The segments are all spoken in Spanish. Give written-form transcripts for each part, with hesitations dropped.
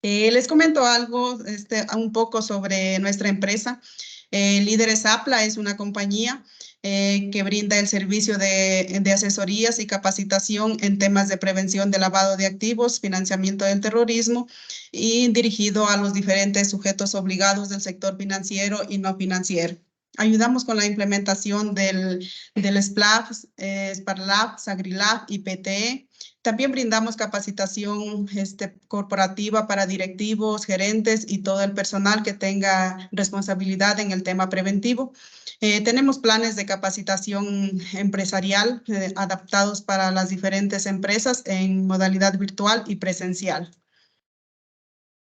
Les comento algo, un poco sobre nuestra empresa. Líderes Apla es una compañía que brinda el servicio de asesorías y capacitación en temas de prevención de lavado de activos, financiamiento del terrorismo y dirigido a los diferentes sujetos obligados del sector financiero y no financiero. Ayudamos con la implementación del SPLAF, SPARLAF, SAGRILAF y PTE. También brindamos capacitación corporativa para directivos, gerentes y todo el personal que tenga responsabilidad en el tema preventivo. Tenemos planes de capacitación empresarial adaptados para las diferentes empresas en modalidad virtual y presencial.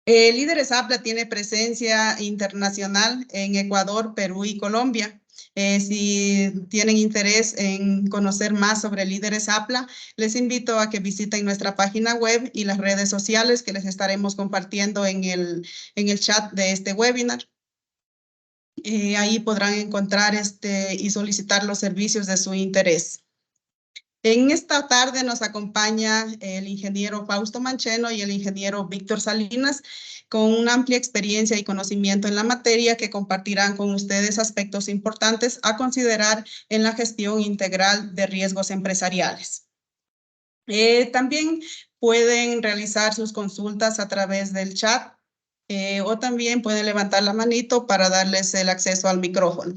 Líderes Apla tiene presencia internacional en Ecuador, Perú y Colombia. Si tienen interés en conocer más sobre Líderes Apla, les invito a que visiten nuestra página web y las redes sociales que les estaremos compartiendo en el chat de este webinar. Ahí podrán encontrar y solicitar los servicios de su interés. En esta tarde nos acompaña el ingeniero Fausto Mancheno y el ingeniero Víctor Salinas, con una amplia experiencia y conocimiento en la materia que compartirán con ustedes aspectos importantes a considerar en la gestión integral de riesgos empresariales. También pueden realizar sus consultas a través del chat o también pueden levantar la manito para darles el acceso al micrófono.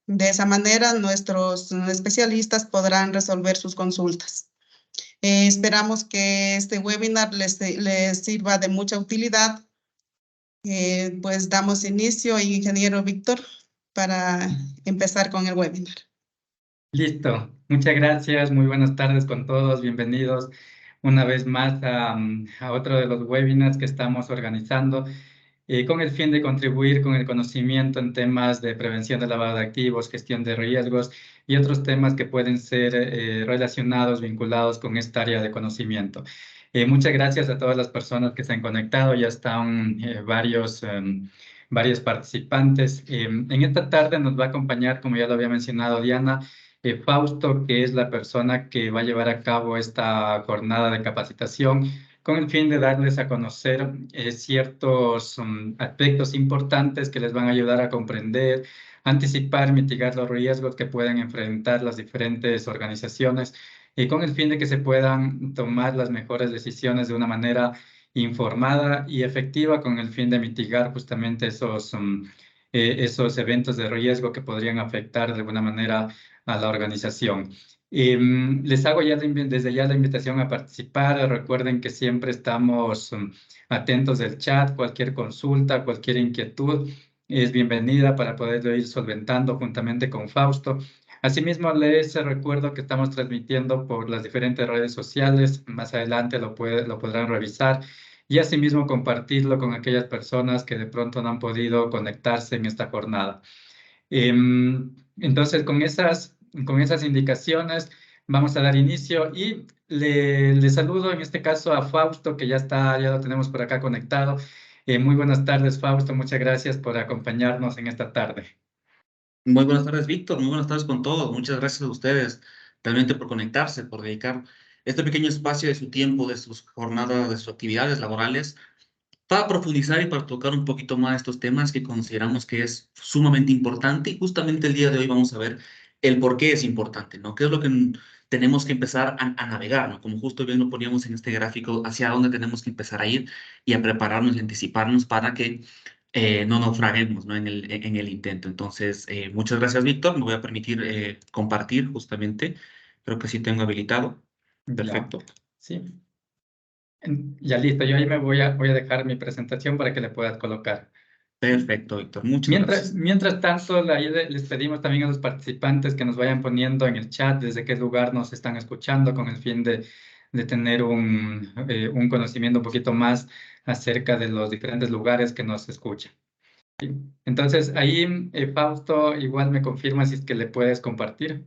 De esa manera, nuestros especialistas podrán resolver sus consultas. Esperamos que este webinar les sirva de mucha utilidad. Pues damos inicio, ingeniero Víctor, para empezar con el webinar. Listo. Muchas gracias. Muy buenas tardes con todos. Bienvenidos una vez más a otro de los webinars que estamos organizando. Con el fin de contribuir con el conocimiento en temas de prevención de lavado de activos, gestión de riesgos y otros temas que pueden ser relacionados, vinculados con esta área de conocimiento. Muchas gracias a todas las personas que se han conectado. Ya están varios participantes. En esta tarde nos va a acompañar, como ya lo había mencionado Diana, Fausto, que es la persona que va a llevar a cabo esta jornada de capacitación con el fin de darles a conocer ciertos aspectos importantes que les van a ayudar a comprender, anticipar, mitigar los riesgos que pueden enfrentar las diferentes organizaciones y con el fin de que se puedan tomar las mejores decisiones de una manera informada y efectiva, con el fin de mitigar justamente esos eventos de riesgo que podrían afectar de alguna manera a la organización. Les hago ya desde ya la invitación a participar. Recuerden que siempre estamos atentos del chat. Cualquier consulta, cualquier inquietud es bienvenida para poderlo ir solventando juntamente con Fausto. Asimismo, les recuerdo que estamos transmitiendo por las diferentes redes sociales. Más adelante lo podrán revisar y asimismo compartirlo con aquellas personas que de pronto no han podido conectarse en esta jornada. Entonces, con esas indicaciones vamos a dar inicio y le saludo en este caso a Fausto, que ya lo tenemos por acá conectado. Muy buenas tardes, Fausto. Muchas gracias por acompañarnos en esta tarde. Muy buenas tardes, Víctor. Muy buenas tardes con todos. Muchas gracias a ustedes realmente por conectarse, por dedicar este pequeño espacio de su tiempo, de sus jornadas, de sus actividades laborales, para profundizar y para tocar un poquito más estos temas que consideramos que es sumamente importante. Y justamente el día de hoy vamos a ver el por qué es importante, ¿no? ¿Qué es lo que tenemos que empezar a navegar, ¿no? Como justo bien lo poníamos en este gráfico, hacia dónde tenemos que empezar a ir y a prepararnos y anticiparnos para que no naufraguemos, ¿no? en el intento. Entonces, muchas gracias, Víctor. Me voy a permitir compartir justamente. Creo que sí tengo habilitado. Perfecto. Ya, sí. Ya listo. Yo ahí voy a dejar mi presentación para que le puedas colocar. Perfecto, Víctor. Muchas gracias. Mientras tanto, ahí les pedimos también a los participantes que nos vayan poniendo en el chat desde qué lugar nos están escuchando, con el fin de tener un conocimiento un poquito más acerca de los diferentes lugares que nos escuchan. ¿Sí? Entonces, ahí, Fausto, igual me confirma si es que le puedes compartir.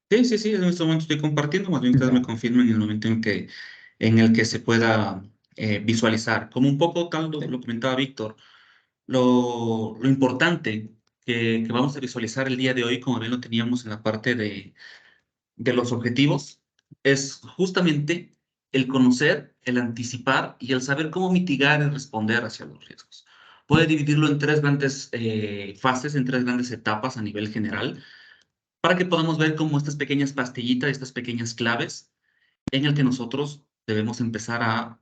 Sí, en este momento estoy compartiendo, más bien ustedes me confirman en el momento en el que se pueda visualizar. Como un poco tal lo comentaba Víctor, lo importante que vamos a visualizar el día de hoy, como bien lo teníamos en la parte de los objetivos, es justamente el conocer, el anticipar y el saber cómo mitigar y responder hacia los riesgos. Puede dividirlo en tres grandes fases, en tres grandes etapas a nivel general, para que podamos ver cómo estas pequeñas pastillitas, estas pequeñas claves, en el que nosotros debemos empezar a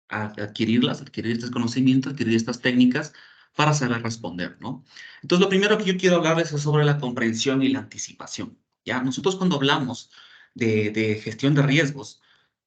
adquirirlas, adquirir estos conocimientos, adquirir estas técnicas para saber responder, ¿no? Entonces, lo primero que yo quiero hablarles es sobre la comprensión y la anticipación, ¿ya? Nosotros cuando hablamos de gestión de riesgos,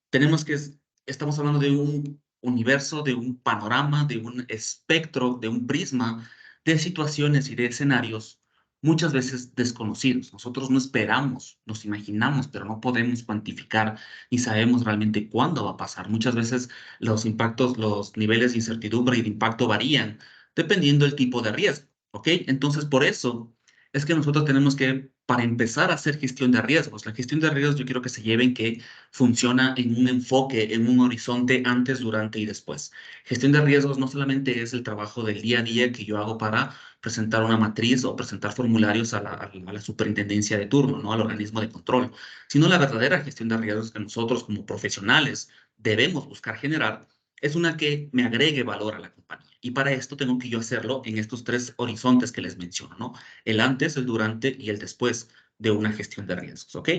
tenemos que, estamos hablando de un universo, de un panorama, de un espectro, de un prisma de situaciones y de escenarios muchas veces desconocidos. Nosotros no esperamos, nos imaginamos, pero no podemos cuantificar ni sabemos realmente cuándo va a pasar. Muchas veces los impactos, los niveles de incertidumbre y de impacto varían dependiendo del tipo de riesgo, ¿ok? Entonces, por eso es que nosotros tenemos que, para empezar a hacer gestión de riesgos, la gestión de riesgos yo quiero que se lleven que funciona en un enfoque, en un horizonte antes, durante y después. Gestión de riesgos no solamente es el trabajo del día a día que yo hago para presentar una matriz o presentar formularios a la superintendencia de turno, ¿no? Al organismo de control, sino la verdadera gestión de riesgos que nosotros como profesionales debemos buscar generar es una que me agregue valor a la compañía. Y para esto tengo que yo hacerlo en estos tres horizontes que les menciono, ¿no? El antes, el durante y el después de una gestión de riesgos, ¿ok?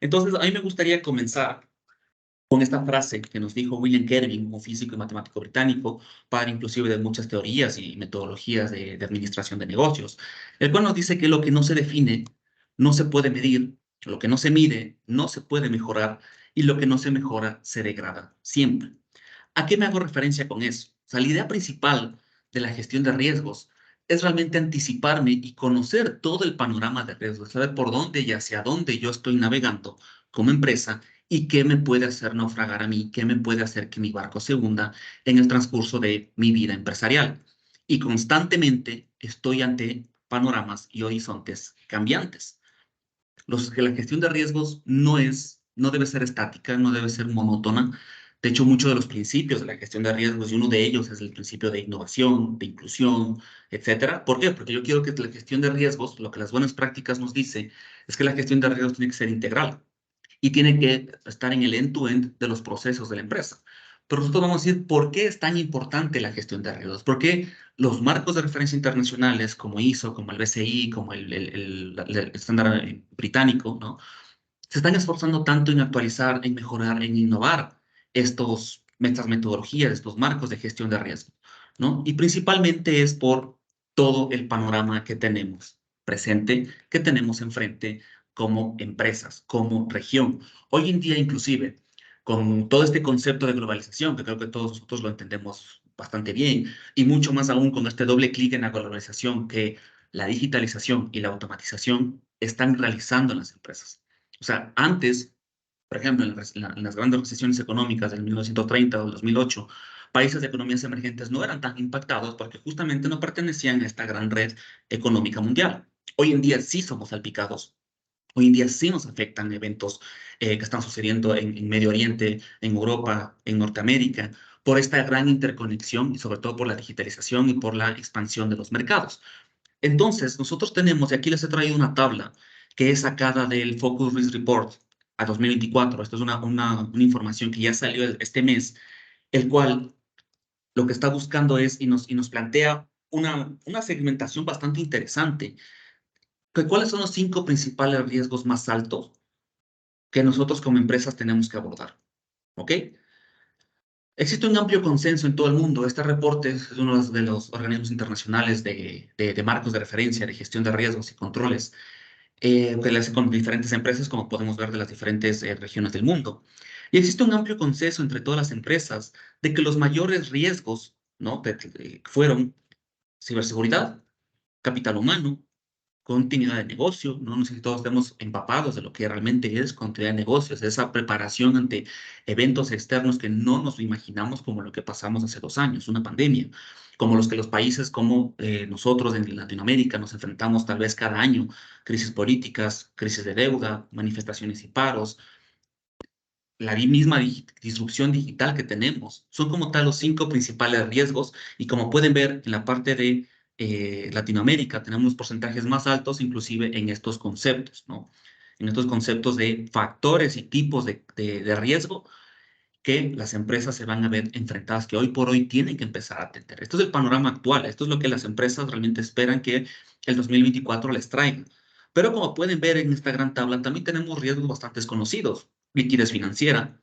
Entonces, a mí me gustaría comenzar con esta frase que nos dijo William Kervin, un físico y matemático británico, padre inclusive de muchas teorías y metodologías de administración de negocios, el cual nos dice que lo que no se define no se puede medir, lo que no se mide no se puede mejorar y lo que no se mejora se degrada siempre. ¿A qué me hago referencia con eso? O sea, la idea principal de la gestión de riesgos es realmente anticiparme y conocer todo el panorama de riesgos, saber por dónde y hacia dónde yo estoy navegando como empresa y qué me puede hacer naufragar a mí, qué me puede hacer que mi barco se hunda en el transcurso de mi vida empresarial. Y constantemente estoy ante panoramas y horizontes cambiantes. Que la gestión de riesgos no debe ser estática, no debe ser monótona. De hecho, muchos de los principios de la gestión de riesgos, y uno de ellos es el principio de innovación, de inclusión, etcétera. ¿Por qué? Porque yo quiero que la gestión de riesgos, lo que las buenas prácticas nos dice, es que la gestión de riesgos tiene que ser integral y tiene que estar en el end-to-end de los procesos de la empresa. Pero nosotros vamos a decir por qué es tan importante la gestión de riesgos, por qué los marcos de referencia internacionales como ISO, como el BCI, como el estándar británico, ¿no? Se están esforzando tanto en actualizar, en mejorar, en innovar estas metodologías, estos marcos de gestión de riesgo, ¿no? Y principalmente es por todo el panorama que tenemos presente, que tenemos enfrente como empresas, como región. Hoy en día, inclusive, con todo este concepto de globalización, que creo que todos nosotros lo entendemos bastante bien, y mucho más aún con este doble clic en la globalización que la digitalización y la automatización están realizando en las empresas. O sea, antes, por ejemplo, en las grandes recesiones económicas del 1930 o del 2008, países de economías emergentes no eran tan impactados porque justamente no pertenecían a esta gran red económica mundial. Hoy en día sí somos salpicados. Hoy en día sí nos afectan eventos que están sucediendo en Medio Oriente, en Europa, en Norteamérica, por esta gran interconexión y sobre todo por la digitalización y por la expansión de los mercados. Entonces, nosotros tenemos, y aquí les he traído una tabla que es sacada del Focus Risk Report a 2024. Esto es una información que ya salió este mes, el cual lo que está buscando es y nos plantea una segmentación bastante interesante. ¿Cuáles son los 5 principales riesgos más altos que nosotros como empresas tenemos que abordar? ¿Ok? Existe un amplio consenso en todo el mundo. Este reporte es uno de los organismos internacionales de marcos de referencia de gestión de riesgos y controles que le hace con diferentes empresas, como podemos ver de las diferentes regiones del mundo. Y existe un amplio consenso entre todas las empresas de que los mayores riesgos, ¿no? Fueron ciberseguridad, capital humano, continuidad de negocio, ¿no? No sé si todos estemos empapados de lo que realmente es continuidad de negocios, esa preparación ante eventos externos que no nos imaginamos como lo que pasamos hace 2 años, una pandemia, como los que los países como nosotros en Latinoamérica nos enfrentamos tal vez cada año, crisis políticas, crisis de deuda, manifestaciones y paros, la misma disrupción digital que tenemos. Son como tal los 5 principales riesgos y como pueden ver en la parte de Latinoamérica tenemos los porcentajes más altos inclusive en estos conceptos, ¿no? En estos conceptos de factores y tipos de riesgo que las empresas se van a ver enfrentadas, que hoy por hoy tienen que empezar a atender. Esto es el panorama actual, esto es lo que las empresas realmente esperan que el 2024 les traiga. Pero como pueden ver en esta gran tabla, también tenemos riesgos bastante conocidos. Liquidez financiera.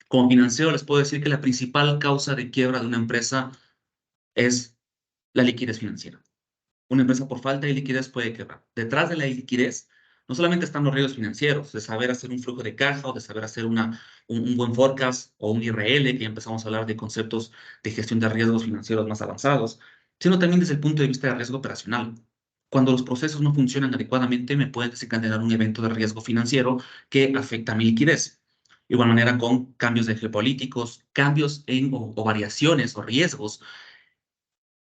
Como financiero les puedo decir que la principal causa de quiebra de una empresa es la liquidez financiera. Una empresa por falta de liquidez puede quebrar. Detrás de la liquidez no solamente están los riesgos financieros, de saber hacer un flujo de caja o de saber hacer un buen forecast o un IRL, que ya empezamos a hablar de conceptos de gestión de riesgos financieros más avanzados, sino también desde el punto de vista de riesgo operacional. Cuando los procesos no funcionan adecuadamente, me puede desencadenar un evento de riesgo financiero que afecta a mi liquidez. De igual manera con cambios de geopolíticos, cambios o variaciones o riesgos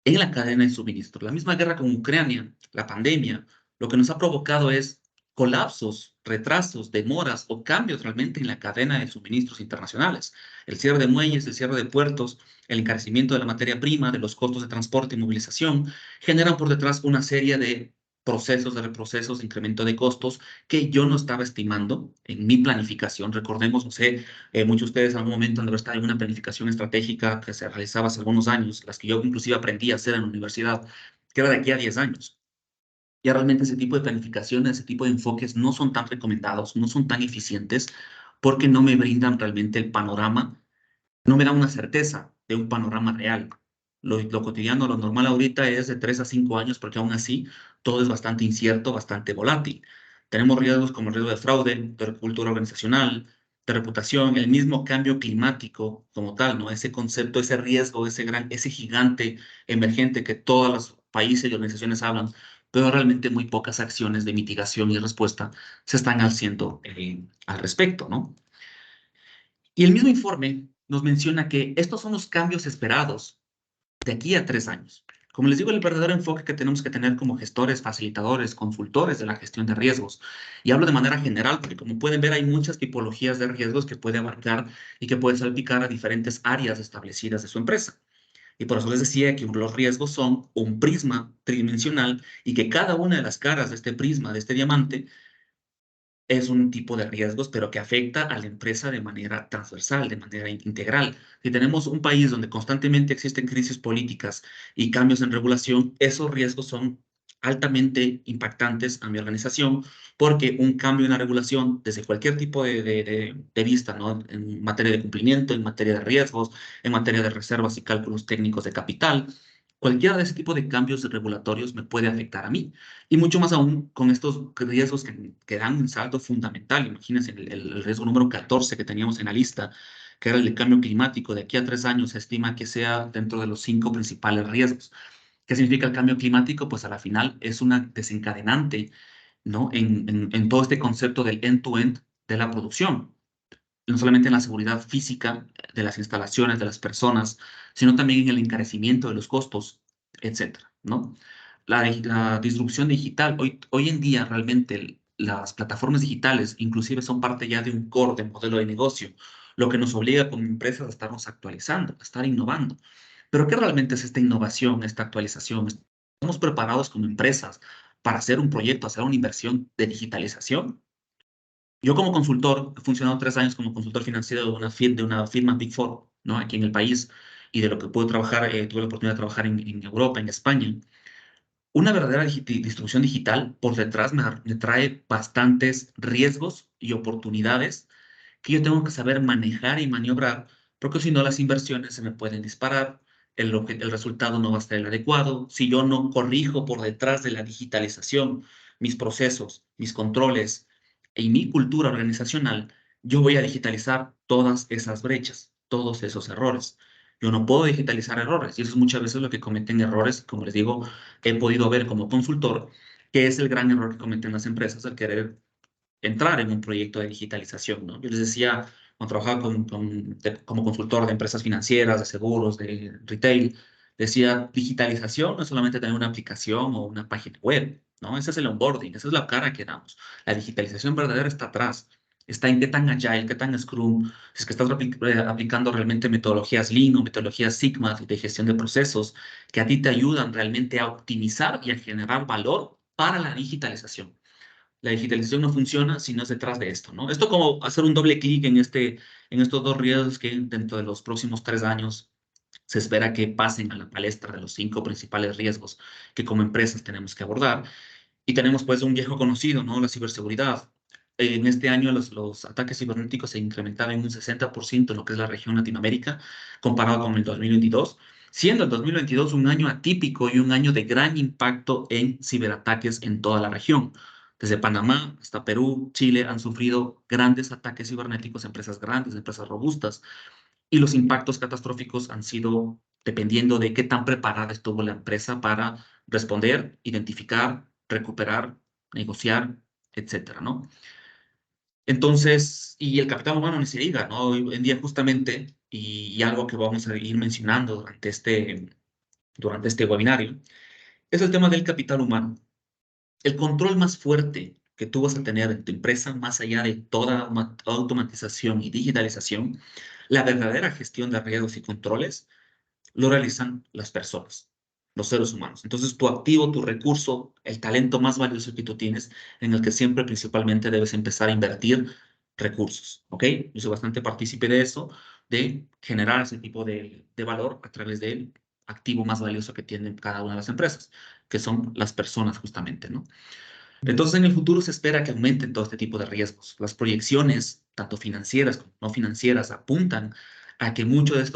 en la cadena de suministro. La misma guerra con Ucrania, la pandemia, lo que nos ha provocado es colapsos, retrasos, demoras o cambios realmente en la cadena de suministros internacionales. El cierre de muelles, el cierre de puertos, el encarecimiento de la materia prima, de los costos de transporte y movilización, generan por detrás una serie de procesos, de reprocesos, de incremento de costos que yo no estaba estimando en mi planificación. Recordemos, no sé, muchos de ustedes en algún momento han de haber estado en una planificación estratégica que se realizaba hace algunos años, las que yo inclusive aprendí a hacer en la universidad, que era de aquí a 10 años. Ya realmente ese tipo de planificaciones, ese tipo de enfoques no son tan recomendados, no son tan eficientes, porque no me brindan realmente el panorama, no me dan una certeza de un panorama real. Lo cotidiano, lo normal ahorita es de 3 a 5 años, porque aún así todo es bastante incierto, bastante volátil. Tenemos riesgos como el riesgo de fraude, de cultura organizacional, de reputación, el mismo cambio climático como tal, ¿no? Ese concepto, ese riesgo, ese gigante emergente que todos los países y organizaciones hablan, pero realmente muy pocas acciones de mitigación y respuesta se están haciendo al respecto, ¿no? Y el mismo informe nos menciona que estos son los cambios esperados de aquí a 3 años. Como les digo, el verdadero enfoque que tenemos que tener como gestores, facilitadores, consultores de la gestión de riesgos. Y hablo de manera general, porque como pueden ver, hay muchas tipologías de riesgos que puede abarcar y que puede salpicar a diferentes áreas establecidas de su empresa. Y por eso les decía que los riesgos son un prisma tridimensional y que cada una de las caras de este prisma, de este diamante, es un tipo de riesgos, pero que afecta a la empresa de manera transversal, de manera integral. Si tenemos un país donde constantemente existen crisis políticas y cambios en regulación, esos riesgos son altamente impactantes a mi organización, porque un cambio en la regulación, desde cualquier tipo de vista, ¿no? En materia de cumplimiento, en materia de riesgos, en materia de reservas y cálculos técnicos de capital, cualquiera de ese tipo de cambios regulatorios me puede afectar a mí. Y mucho más aún con estos riesgos que dan un salto fundamental. Imagínense el riesgo número 14 que teníamos en la lista, que era el de cambio climático. De aquí a 3 años se estima que sea dentro de los 5 principales riesgos. ¿Qué significa el cambio climático? Pues a la final es una desencadenante, ¿no? En todo este concepto del end-to-end de la producción. No solamente en la seguridad física de las instalaciones, de las personas, sino también en el encarecimiento de los costos, etcétera, ¿no? La disrupción digital, hoy en día realmente las plataformas digitales inclusive son parte ya de un core de modelo de negocio, lo que nos obliga como empresas a estarnos actualizando, a estar innovando. Pero ¿qué realmente es esta innovación, esta actualización? ¿Estamos preparados como empresas para hacer un proyecto, hacer una inversión de digitalización? Yo como consultor, he funcionado 3 años como consultor financiero de una firma Big Four, ¿no? Aquí en el país, y de lo que puedo trabajar, tuve la oportunidad de trabajar en Europa, en España. Una verdadera distribución digital por detrás me trae bastantes riesgos y oportunidades que yo tengo que saber manejar y maniobrar, porque si no las inversiones se me pueden disparar, el resultado no va a ser el adecuado. Si yo no corrijo por detrás de la digitalización mis procesos, mis controles y mi cultura organizacional, yo voy a digitalizar todas esas brechas, todos esos errores. Yo no puedo digitalizar errores y eso es muchas veces lo que cometen errores, como les digo, he podido ver como consultor, que es el gran error que cometen las empresas al querer entrar en un proyecto de digitalización, ¿no? Yo les decía, cuando trabajaba como consultor de empresas financieras, de seguros, de retail, decía, digitalización no es solamente tener una aplicación o una página web, ¿no? Ese es el onboarding, esa es la cara que damos. La digitalización verdadera está atrás. Está en qué tan agile, qué tan Scrum, si es que estás aplicando realmente metodologías Lean o metodologías Sigma de gestión de procesos que a ti te ayudan realmente a optimizar y a generar valor para la digitalización. La digitalización no funciona si no es detrás de esto, ¿no? Esto como hacer un doble clic en estos dos riesgos que dentro de los próximos 3 años se espera que pasen a la palestra de los 5 principales riesgos que como empresas tenemos que abordar. Y tenemos pues un viejo conocido, ¿no? La ciberseguridad. En este año los ataques cibernéticos se incrementaron en un 60% en lo que es la región Latinoamérica, comparado con el 2022, siendo el 2022 un año atípico y un año de gran impacto en ciberataques en toda la región. Desde Panamá hasta Perú, Chile han sufrido grandes ataques cibernéticos, empresas grandes, empresas robustas, y los impactos catastróficos han sido dependiendo de qué tan preparada estuvo la empresa para responder, identificar, recuperar, negociar, etcétera, ¿no? Entonces, y el capital humano ni se diga, ¿no? Hoy en día justamente, y algo que vamos a ir mencionando durante este webinario, es el tema del capital humano. El control más fuerte que tú vas a tener en tu empresa, más allá de toda automatización y digitalización, la verdadera gestión de riesgos y controles lo realizan las personas, los seres humanos. Entonces, tu activo, tu recurso, el talento más valioso que tú tienes, en el que siempre principalmente debes empezar a invertir recursos, ¿ok? Yo soy bastante partícipe de eso, de generar ese tipo de valor a través del activo más valioso que tienen cada una de las empresas, que son las personas justamente, ¿no? Entonces, en el futuro se espera que aumenten todo este tipo de riesgos. Las proyecciones, tanto financieras como no financieras, apuntan a que muchos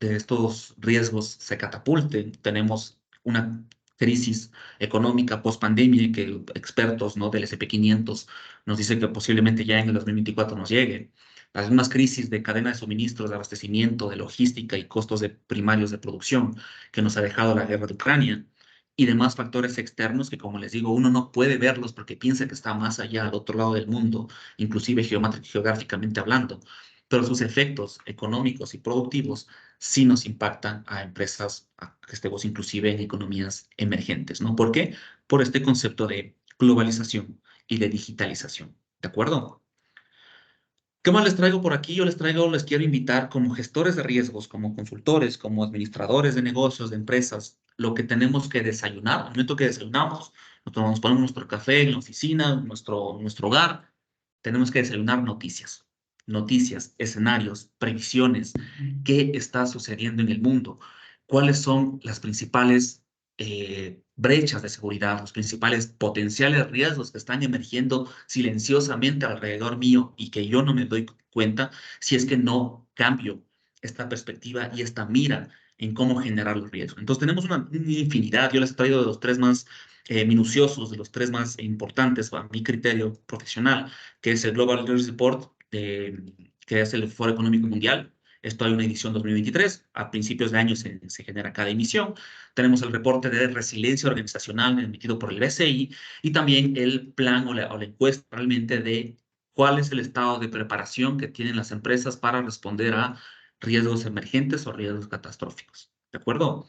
de estos riesgos se catapulten. Tenemos una crisis económica post-pandemia que expertos, ¿no?, del S&P 500 nos dicen que posiblemente ya en el 2024 nos llegue. Las mismas crisis de cadena de suministros, de abastecimiento, de logística y costos primarios de producción que nos ha dejado la guerra de Ucrania y demás factores externos que, como les digo, uno no puede verlos porque piensa que está más allá, al otro lado del mundo, inclusive geográficamente hablando, pero sus efectos económicos y productivos sí nos impactan a empresas, que estemos inclusive en economías emergentes, ¿no? ¿Por qué? Por este concepto de globalización y de digitalización, ¿de acuerdo? ¿Qué más les traigo por aquí? Les quiero invitar como gestores de riesgos, como consultores, como administradores de negocios, de empresas, lo que tenemos que desayunar. Al momento que desayunamos, nos ponemos nuestro café en la oficina, nuestro hogar, tenemos que desayunar noticias, escenarios, previsiones, qué está sucediendo en el mundo, cuáles son las principales brechas de seguridad, los principales potenciales riesgos que están emergiendo silenciosamente alrededor mío y que yo no me doy cuenta si es que no cambio esta perspectiva y esta mira en cómo generar los riesgos. Entonces tenemos una infinidad. Yo les he traído de los tres más minuciosos, de los tres más importantes a mi criterio profesional, que es el Global Risk Report, que es el Foro Económico Mundial. Esto hay una edición 2023. A principios de año se genera cada emisión. Tenemos el reporte de resiliencia organizacional emitido por el BCI y también el plan o la encuesta realmente de cuál es el estado de preparación que tienen las empresas para responder a riesgos emergentes o riesgos catastróficos. ¿De acuerdo?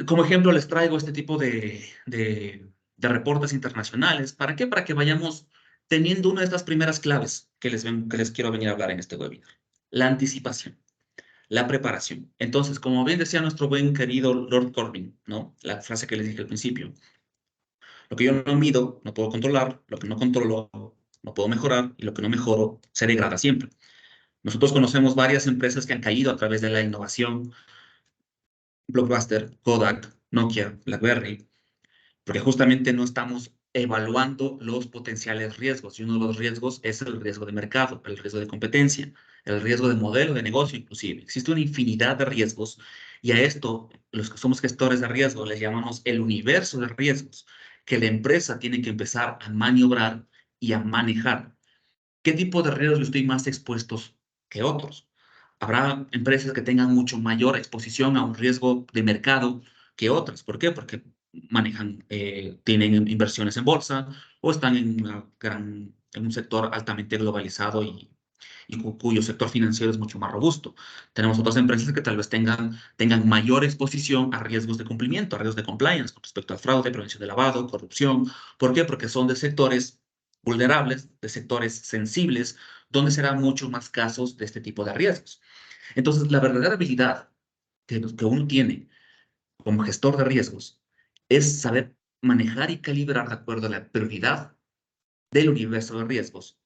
Como ejemplo, les traigo este tipo de reportes internacionales. ¿Para qué? Para que vayamos teniendo una de estas primeras claves que les quiero venir a hablar en este webinar. La anticipación, la preparación. Entonces, como bien decía nuestro buen querido Lord Corbin, ¿no? La frase que les dije al principio. Lo que yo no mido, no puedo controlar. Lo que no controlo, no puedo mejorar. Y lo que no mejoro, se degrada siempre. Nosotros conocemos varias empresas que han caído a través de la innovación. Blockbuster, Kodak, Nokia, BlackBerry, porque justamente no estamos evaluando los potenciales riesgos. Y uno de los riesgos es el riesgo de mercado, el riesgo de competencia, el riesgo de modelo de negocio inclusive. Existe una infinidad de riesgos y a esto, los que somos gestores de riesgo, les llamamos el universo de riesgos que la empresa tiene que empezar a maniobrar y a manejar. ¿Qué tipo de riesgos estoy más expuestos que otros? Habrá empresas que tengan mucho mayor exposición a un riesgo de mercado que otras. ¿Por qué? Porque tienen inversiones en bolsa o están en un sector altamente globalizado y cuyo sector financiero es mucho más robusto. Tenemos otras empresas que tal vez tengan mayor exposición a riesgos de cumplimiento, a riesgos de compliance con respecto al fraude, prevención de lavado, corrupción. ¿Por qué? Porque son de sectores vulnerables, de sectores sensibles, donde serán mucho más casos de este tipo de riesgos. Entonces, la verdadera habilidad que uno tiene como gestor de riesgos es saber manejar y calibrar de acuerdo a la prioridad del universo de riesgos,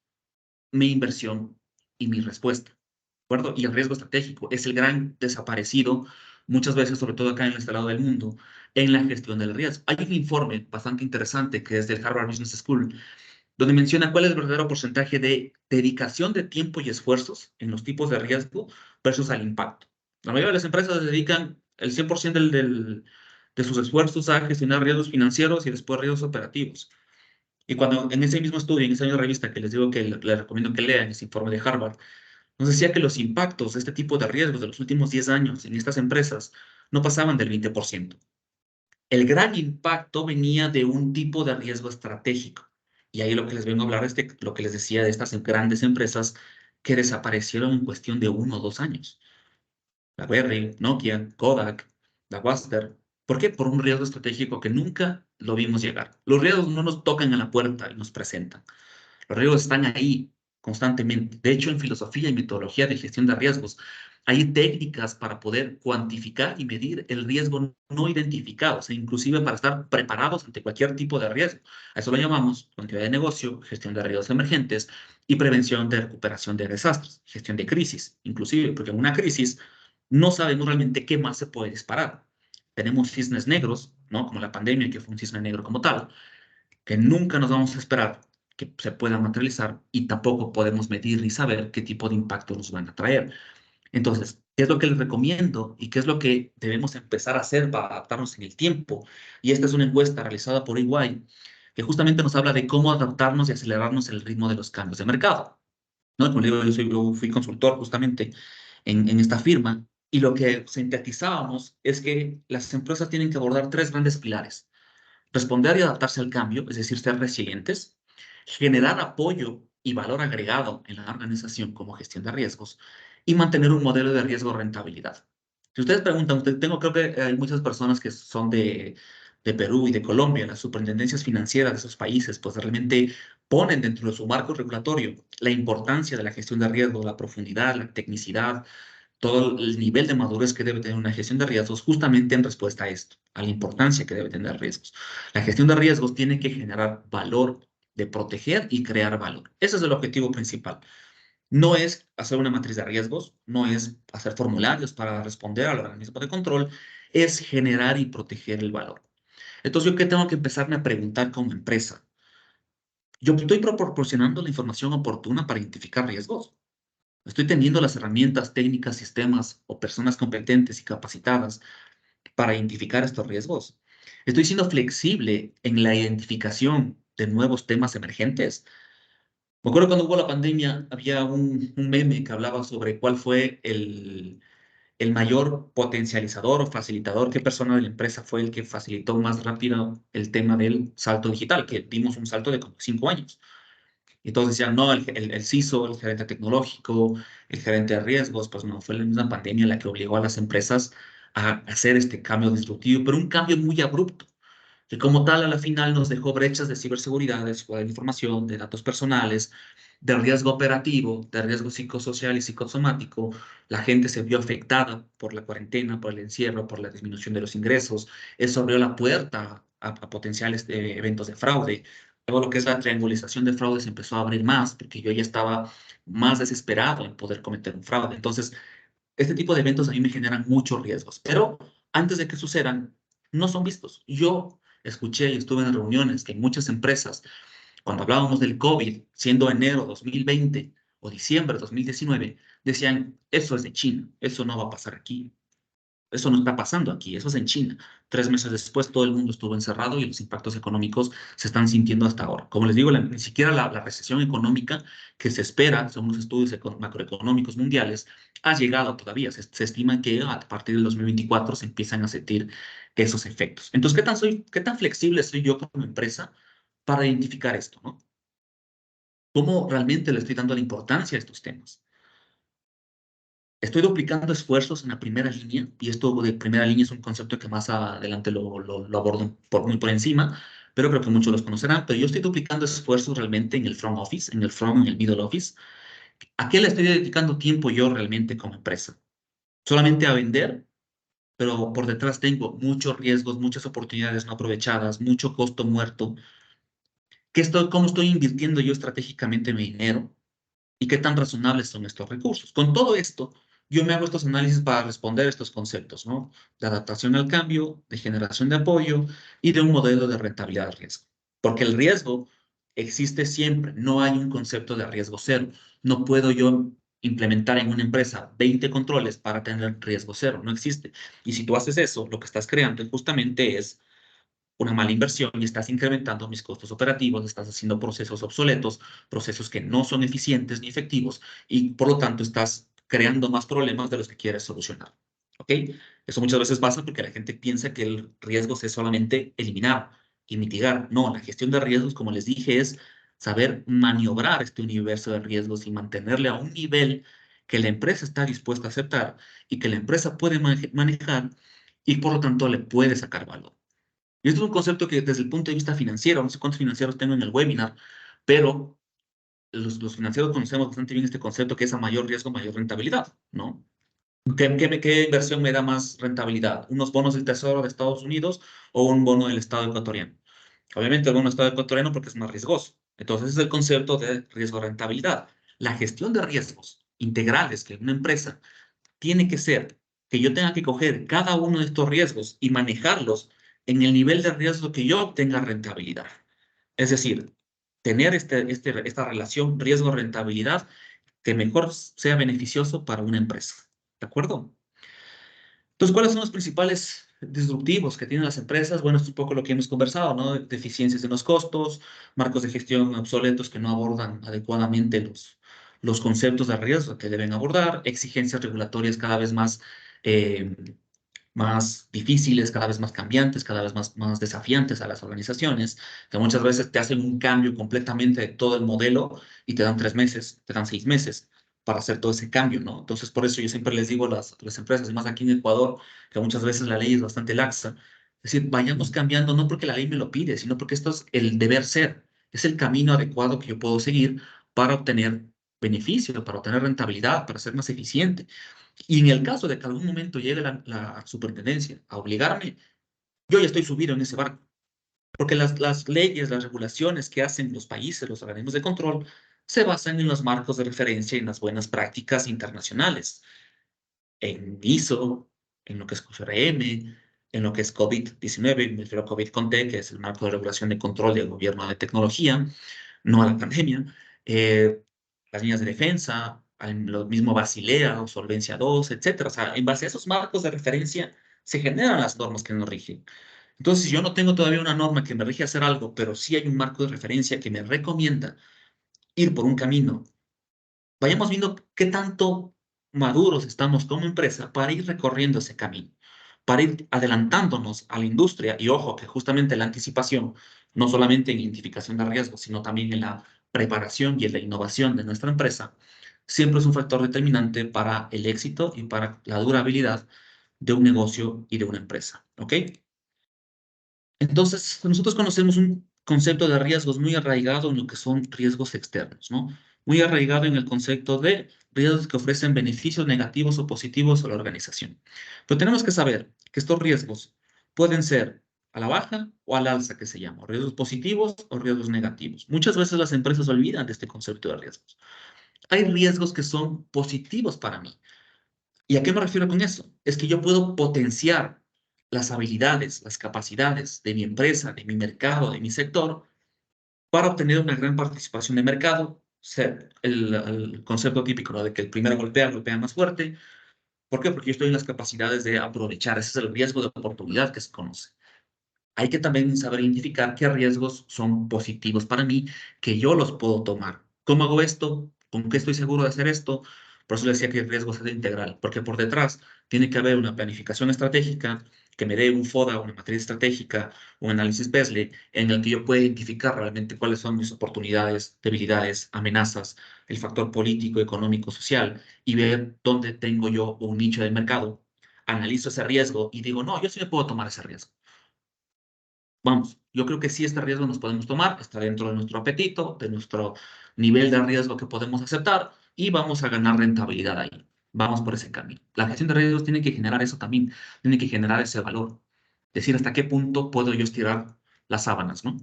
mi inversión y mi respuesta, ¿de acuerdo? Y el riesgo estratégico es el gran desaparecido, muchas veces, sobre todo acá en este lado del mundo, en la gestión del riesgo. Hay un informe bastante interesante que es del Harvard Business School, donde menciona cuál es el verdadero porcentaje de dedicación de tiempo y esfuerzos en los tipos de riesgo versus al impacto. La mayoría de las empresas dedican el 100% de sus esfuerzos a gestionar riesgos financieros y después riesgos operativos. Y cuando en ese mismo estudio, en esa misma revista que les digo que les recomiendo que lean, ese informe de Harvard, nos decía que los impactos de este tipo de riesgos de los últimos 10 años en estas empresas no pasaban del 20%. El gran impacto venía de un tipo de riesgo estratégico. Y ahí lo que les vengo a hablar es de lo que les decía de estas grandes empresas que desaparecieron en cuestión de 1 o 2 años. BlackBerry, Nokia, Kodak, la Waster. ¿Por qué? Por un riesgo estratégico que nunca lo vimos llegar. Los riesgos no nos tocan a la puerta y nos presentan. Los riesgos están ahí constantemente. De hecho, en filosofía y metodología de gestión de riesgos, hay técnicas para poder cuantificar y medir el riesgo no identificado, o sea, inclusive para estar preparados ante cualquier tipo de riesgo. A eso lo llamamos continuidad de negocio, gestión de riesgos emergentes y prevención de recuperación de desastres, gestión de crisis, inclusive, porque en una crisis no sabemos realmente qué más se puede disparar. Tenemos cisnes negros, ¿no? Como la pandemia, que fue un cisne negro como tal, que nunca nos vamos a esperar que se puedan materializar y tampoco podemos medir ni saber qué tipo de impacto nos van a traer. Entonces, ¿qué es lo que les recomiendo y qué es lo que debemos empezar a hacer para adaptarnos en el tiempo? Y esta es una encuesta realizada por EY que justamente nos habla de cómo adaptarnos y acelerarnos el ritmo de los cambios de mercado, ¿no? Como le digo, yo fui consultor justamente en esta firma y lo que sintetizábamos es que las empresas tienen que abordar 3 grandes pilares: responder y adaptarse al cambio, es decir, ser resilientes; generar apoyo y valor agregado en la organización como gestión de riesgos; y mantener un modelo de riesgo-rentabilidad. Si ustedes preguntan, creo que hay muchas personas que son de Perú y de Colombia, las superintendencias financieras de esos países, pues realmente ponen dentro de su marco regulatorio la importancia de la gestión de riesgos, la profundidad, la tecnicidad, todo el nivel de madurez que debe tener una gestión de riesgos justamente en respuesta a esto, a la importancia que debe tener riesgos. La gestión de riesgos tiene que generar valor, de proteger y crear valor. Ese es el objetivo principal. No es hacer una matriz de riesgos, no es hacer formularios para responder al organismo de control, es generar y proteger el valor. Entonces, ¿yo qué tengo que empezarme a preguntar como empresa? ¿Yo estoy proporcionando la información oportuna para identificar riesgos? ¿Estoy teniendo las herramientas, técnicas, sistemas o personas competentes y capacitadas para identificar estos riesgos? ¿Estoy siendo flexible en la identificación de nuevos temas emergentes? Me acuerdo cuando hubo la pandemia, había un meme que hablaba sobre cuál fue el mayor potencializador o facilitador, qué persona de la empresa fue el que facilitó más rápido el tema del salto digital, que dimos un salto de como 5 años. Y todos decían, no, el CISO, el gerente tecnológico, el gerente de riesgos, pues no, fue la misma pandemia la que obligó a las empresas a hacer este cambio disruptivo, pero un cambio muy abrupto, que como tal a la final nos dejó brechas de ciberseguridad, de seguridad de información, de datos personales, de riesgo operativo, de riesgo psicosocial y psicosomático. La gente se vio afectada por la cuarentena, por el encierro, por la disminución de los ingresos. Eso abrió la puerta a potenciales eventos de fraude. Luego lo que es la triangulización de fraudes empezó a abrir más, porque yo ya estaba más desesperado en poder cometer un fraude. Entonces, este tipo de eventos a mí me generan muchos riesgos, pero antes de que sucedan, no son vistos. Yo escuché y estuve en reuniones que en muchas empresas, cuando hablábamos del COVID, siendo enero 2020 o diciembre 2019, decían, eso es de China, eso no va a pasar aquí. Eso no está pasando aquí, eso es en China. 3 meses después todo el mundo estuvo encerrado y los impactos económicos se están sintiendo hasta ahora. Como les digo, ni siquiera la recesión económica que se espera, según los estudios macroeconómicos mundiales, ha llegado todavía. Se estima que a partir del 2024 se empiezan a sentir esos efectos. Entonces, qué tan flexible soy yo como empresa para identificar esto, ¿no? ¿Cómo realmente le estoy dando la importancia a estos temas? Estoy duplicando esfuerzos en la primera línea, y esto de primera línea es un concepto que más adelante lo abordo muy por encima, pero creo que muchos los conocerán. Pero yo estoy duplicando esfuerzos realmente en el front office, en el front, en el middle office. ¿A qué le estoy dedicando tiempo yo realmente como empresa? Solamente a vender, pero por detrás tengo muchos riesgos, muchas oportunidades no aprovechadas, mucho costo muerto. ¿Cómo estoy invirtiendo yo estratégicamente mi dinero? ¿Y qué tan razonables son estos recursos? Con todo esto, yo me hago estos análisis para responder estos conceptos, ¿no? De adaptación al cambio, de generación de apoyo y de un modelo de rentabilidad de riesgo. Porque el riesgo existe siempre, no hay un concepto de riesgo cero. No puedo yo implementar en una empresa 20 controles para tener riesgo cero, no existe. Y si tú haces eso, lo que estás creando justamente es una mala inversión y estás incrementando mis costos operativos, estás haciendo procesos obsoletos, procesos que no son eficientes ni efectivos y por lo tanto estás creando más problemas de los que quieres solucionar. ¿Ok? Eso muchas veces pasa porque la gente piensa que el riesgo es solamente eliminar y mitigar. No, la gestión de riesgos, como les dije, es saber maniobrar este universo de riesgos y mantenerle a un nivel que la empresa está dispuesta a aceptar y que la empresa puede manejar y por lo tanto le puede sacar valor. Y esto es un concepto que desde el punto de vista financiero, no sé cuántos financieros tengo en el webinar, pero los financieros conocemos bastante bien este concepto que es a mayor riesgo, mayor rentabilidad, ¿no? ¿Qué inversión me da más rentabilidad? ¿Unos bonos del Tesoro de Estados Unidos o un bono del Estado ecuatoriano? Obviamente el bono del Estado ecuatoriano porque es más riesgoso. Entonces es el concepto de riesgo-rentabilidad. La gestión de riesgos integrales que una empresa tiene que ser que yo tenga que coger cada uno de estos riesgos y manejarlos en el nivel de riesgo que yo obtenga rentabilidad. Es decir, tener esta relación riesgo-rentabilidad que mejor sea beneficioso para una empresa. ¿De acuerdo? Entonces, ¿cuáles son los principales disruptivos que tienen las empresas? Bueno, esto es un poco lo que hemos conversado, ¿no? Deficiencias en los costos, marcos de gestión obsoletos que no abordan adecuadamente los conceptos de riesgo que deben abordar, exigencias regulatorias cada vez eh, más difíciles, cada vez más cambiantes, cada vez más desafiantes a las organizaciones, que muchas veces te hacen un cambio completamente de todo el modelo y te dan 3 meses, te dan 6 meses para hacer todo ese cambio, ¿no? Entonces, por eso yo siempre les digo a las empresas, más aquí en Ecuador, que muchas veces la ley es bastante laxa, es decir, vayamos cambiando no porque la ley me lo pide, sino porque esto es el deber ser, es el camino adecuado que yo puedo seguir para obtener beneficio, para obtener rentabilidad, para ser más eficiente. Y en el caso de que algún momento llegue la superintendencia a obligarme, yo ya estoy subido en ese barco. Porque las leyes, las regulaciones que hacen los países, los organismos de control, se basan en los marcos de referencia y en las buenas prácticas internacionales. En ISO, en lo que es CFRM, en lo que es COVID-19, me refiero a COVID-CONTE, que es el marco de regulación de control del gobierno de tecnología, no a la pandemia, eh, las líneas de defensa, lo mismo Basilea o Solvencia 2, etcétera. O sea, en base a esos marcos de referencia se generan las normas que nos rigen. Entonces, si yo no tengo todavía una norma que me rige a hacer algo, pero sí hay un marco de referencia que me recomienda ir por un camino, vayamos viendo qué tanto maduros estamos como empresa para ir recorriendo ese camino, para ir adelantándonos a la industria. Y ojo, que justamente la anticipación, no solamente en identificación de riesgos, sino también en la preparación y en la innovación de nuestra empresa, siempre es un factor determinante para el éxito y para la durabilidad de un negocio y de una empresa. ¿Ok? Entonces, nosotros conocemos un concepto de riesgos muy arraigado en lo que son riesgos externos, ¿no? Muy arraigado en el concepto de riesgos que ofrecen beneficios negativos o positivos a la organización. Pero tenemos que saber que estos riesgos pueden ser a la baja o al alza, que se llama, riesgos positivos o riesgos negativos. Muchas veces las empresas olvidan de este concepto de riesgos. Hay riesgos que son positivos para mí. ¿Y a qué me refiero con eso? Es que yo puedo potenciar las habilidades, las capacidades de mi empresa, de mi mercado, de mi sector, para obtener una gran participación de mercado. El concepto típico, ¿no? De que el primero golpea más fuerte. ¿Por qué? Porque yo estoy en las capacidades de aprovechar. Ese es el riesgo de oportunidad que se conoce. Hay que también saber identificar qué riesgos son positivos para mí, que yo los puedo tomar. ¿Cómo hago esto? ¿Con qué estoy seguro de hacer esto? Por eso le decía que el riesgo es integral, porque por detrás tiene que haber una planificación estratégica que me dé un FODA, una matriz estratégica, un análisis PESLE, en el que yo pueda identificar realmente cuáles son mis oportunidades, debilidades, amenazas, el factor político, económico, social, y ver dónde tengo yo un nicho de mercado. Analizo ese riesgo y digo, no, yo sí me puedo tomar ese riesgo. Vamos, yo creo que sí este riesgo nos podemos tomar, está dentro de nuestro apetito, de nuestro nivel de riesgo que podemos aceptar y vamos a ganar rentabilidad ahí. Vamos por ese camino. La gestión de riesgos tiene que generar eso también, tiene que generar ese valor. Decir hasta qué punto puedo yo estirar las sábanas, ¿no?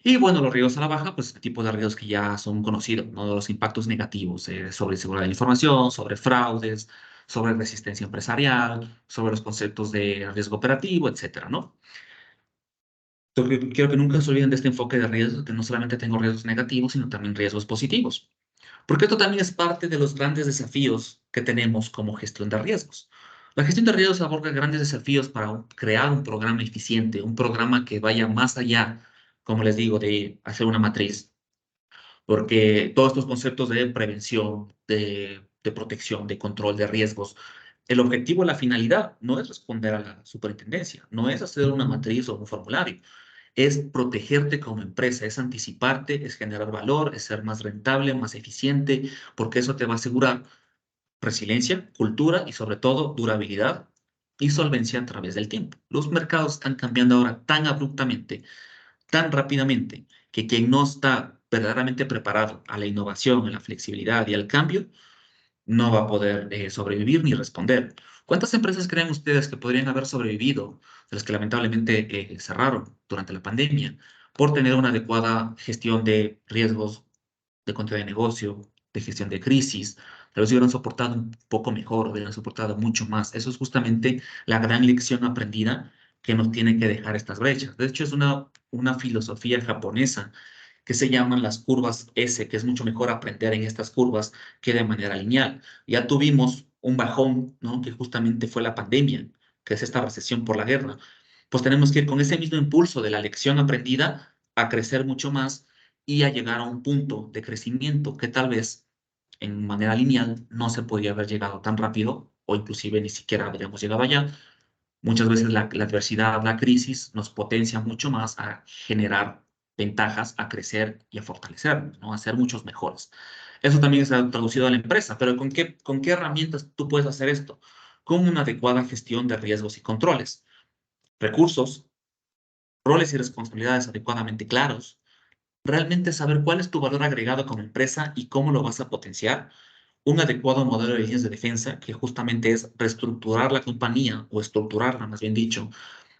Y bueno, los riesgos a la baja, pues el tipo de riesgos que ya son conocidos, ¿no? Los impactos negativos sobre seguridad de la información, sobre fraudes, sobre resistencia empresarial, sobre los conceptos de riesgo operativo, etcétera, ¿no? Entonces, quiero que nunca se olviden de este enfoque de riesgos, que no solamente tengo riesgos negativos, sino también riesgos positivos. Porque esto también es parte de los grandes desafíos que tenemos como gestión de riesgos. La gestión de riesgos aborda grandes desafíos para crear un programa eficiente, un programa que vaya más allá, como les digo, de hacer una matriz, porque todos estos conceptos de prevención, de protección, de control de riesgos, el objetivo, la finalidad, no es responder a la superintendencia, no es hacer una matriz o un formulario, es protegerte como empresa, es anticiparte, es generar valor, es ser más rentable, más eficiente, porque eso te va a asegurar resiliencia, cultura y sobre todo durabilidad y solvencia a través del tiempo. Los mercados están cambiando ahora tan abruptamente, tan rápidamente, que quien no está verdaderamente preparado a la innovación, a la flexibilidad y al cambio, no va a poder sobrevivir ni responder. ¿Cuántas empresas creen ustedes que podrían haber sobrevivido, de las que lamentablemente cerraron durante la pandemia, por tener una adecuada gestión de riesgos, de control de negocio, de gestión de crisis? Tal vez hubieran soportado un poco mejor, hubieran soportado mucho más. Eso es justamente la gran lección aprendida que nos tiene que dejar estas brechas. De hecho, es una filosofía japonesa que se llaman las curvas S, que es mucho mejor aprender en estas curvas que de manera lineal. Ya tuvimos un bajón, ¿no? Que justamente fue la pandemia, que es esta recesión por la guerra. Pues tenemos que ir con ese mismo impulso de la lección aprendida a crecer mucho más y a llegar a un punto de crecimiento que tal vez en manera lineal no se podría haber llegado tan rápido o inclusive ni siquiera habríamos llegado allá. Muchas veces la adversidad, la crisis nos potencia mucho más a generar ventajas, a crecer y a fortalecernos, ¿no? A ser muchos mejores. Eso también se ha traducido a la empresa, pero ¿con qué herramientas tú puedes hacer esto? Con una adecuada gestión de riesgos y controles, recursos, roles y responsabilidades adecuadamente claros, realmente saber cuál es tu valor agregado como empresa y cómo lo vas a potenciar, un adecuado modelo de líneas de defensa, que justamente es reestructurar la compañía o estructurarla, más bien dicho,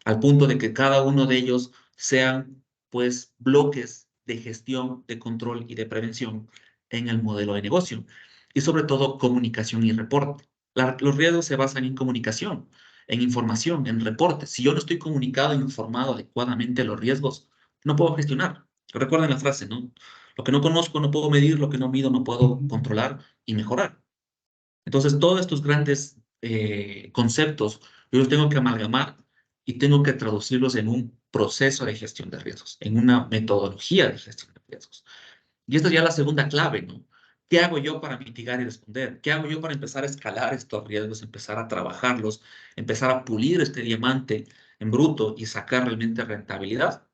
al punto de que cada uno de ellos sean, pues, bloques de gestión, de control y de prevención en el modelo de negocio. Y sobre todo, comunicación y reporte. Los riesgos se basan en comunicación, en información, en reportes. Si yo no estoy comunicado e informado adecuadamente los riesgos, no puedo gestionar. Recuerden la frase, ¿no? Lo que no conozco no puedo medir, lo que no mido no puedo controlar y mejorar. Entonces, todos estos grandes conceptos yo los tengo que amalgamar y tengo que traducirlos en un proceso de gestión de riesgos, en una metodología de gestión de riesgos. Y esta es ya la segunda clave, ¿no? ¿Qué hago yo para mitigar y responder? ¿Qué hago yo para empezar a escalar estos riesgos, empezar a trabajarlos, empezar a pulir este diamante en bruto y sacar realmente rentabilidad?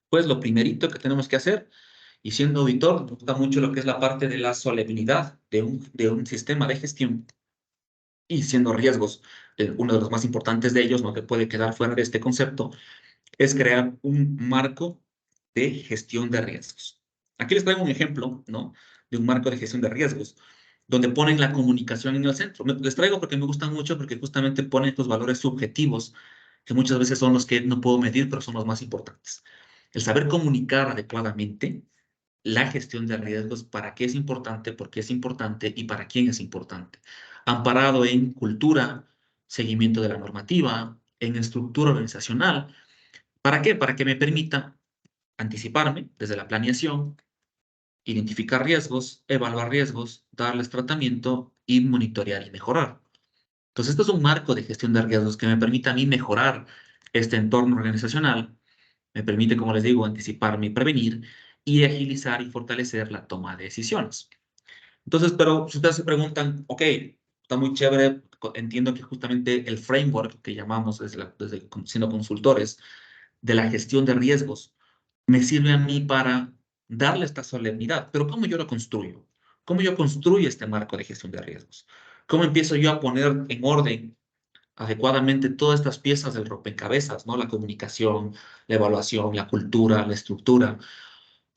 Pues lo primerito que tenemos que hacer, y siendo auditor, me gusta mucho lo que es la parte de la solemnidad de un sistema de gestión y siendo riesgos, uno de los más importantes de ellos, no que puede quedar fuera de este concepto, es crear un marco de gestión de riesgos. Aquí les traigo un ejemplo, ¿no? De un marco de gestión de riesgos, donde ponen la comunicación en el centro. Les traigo porque me gustan mucho, porque justamente ponen estos valores subjetivos, que muchas veces son los que no puedo medir, pero son los más importantes. El saber comunicar adecuadamente la gestión de riesgos, para qué es importante, por qué es importante y para quién es importante. Amparado en cultura, seguimiento de la normativa, en estructura organizacional. ¿Para qué? Para que me permita anticiparme desde la planeación, identificar riesgos, evaluar riesgos, darles tratamiento y monitorear y mejorar. Entonces, esto es un marco de gestión de riesgos que me permite a mí mejorar este entorno organizacional, me permite, como les digo, anticiparme y prevenir y agilizar y fortalecer la toma de decisiones. Entonces, pero si ustedes se preguntan, ok, está muy chévere, entiendo que justamente el framework que llamamos desde siendo consultores de la gestión de riesgos me sirve a mí para darle esta solemnidad, pero ¿cómo yo lo construyo? ¿Cómo yo construyo este marco de gestión de riesgos? ¿Cómo empiezo yo a poner en orden adecuadamente todas estas piezas del rompecabezas, ¿no? La comunicación, la evaluación, la cultura, la estructura?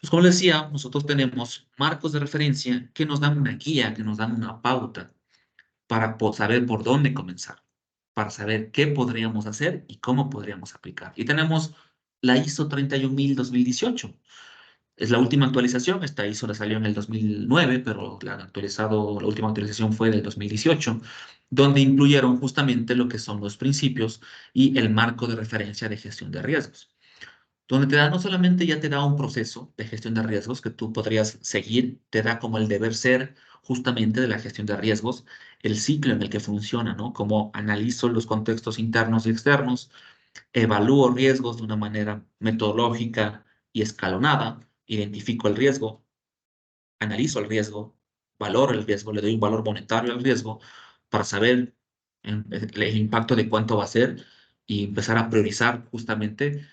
Pues como les decía, nosotros tenemos marcos de referencia que nos dan una guía, que nos dan una pauta para saber por dónde comenzar, para saber qué podríamos hacer y cómo podríamos aplicar. Y tenemos la ISO 31000-2018. Es la última actualización, esta ISO la salió en el 2009, pero la última actualización fue del 2018, donde incluyeron justamente lo que son los principios y el marco de referencia de gestión de riesgos, donde te da no solamente ya te da un proceso de gestión de riesgos que tú podrías seguir, te da como el deber ser justamente de la gestión de riesgos, el ciclo en el que funciona, ¿no? Cómo analizo los contextos internos y externos, evalúo riesgos de una manera metodológica y escalonada, identifico el riesgo, analizo el riesgo, valoro el riesgo, le doy un valor monetario al riesgo para saber el impacto de cuánto va a ser y empezar a priorizar justamente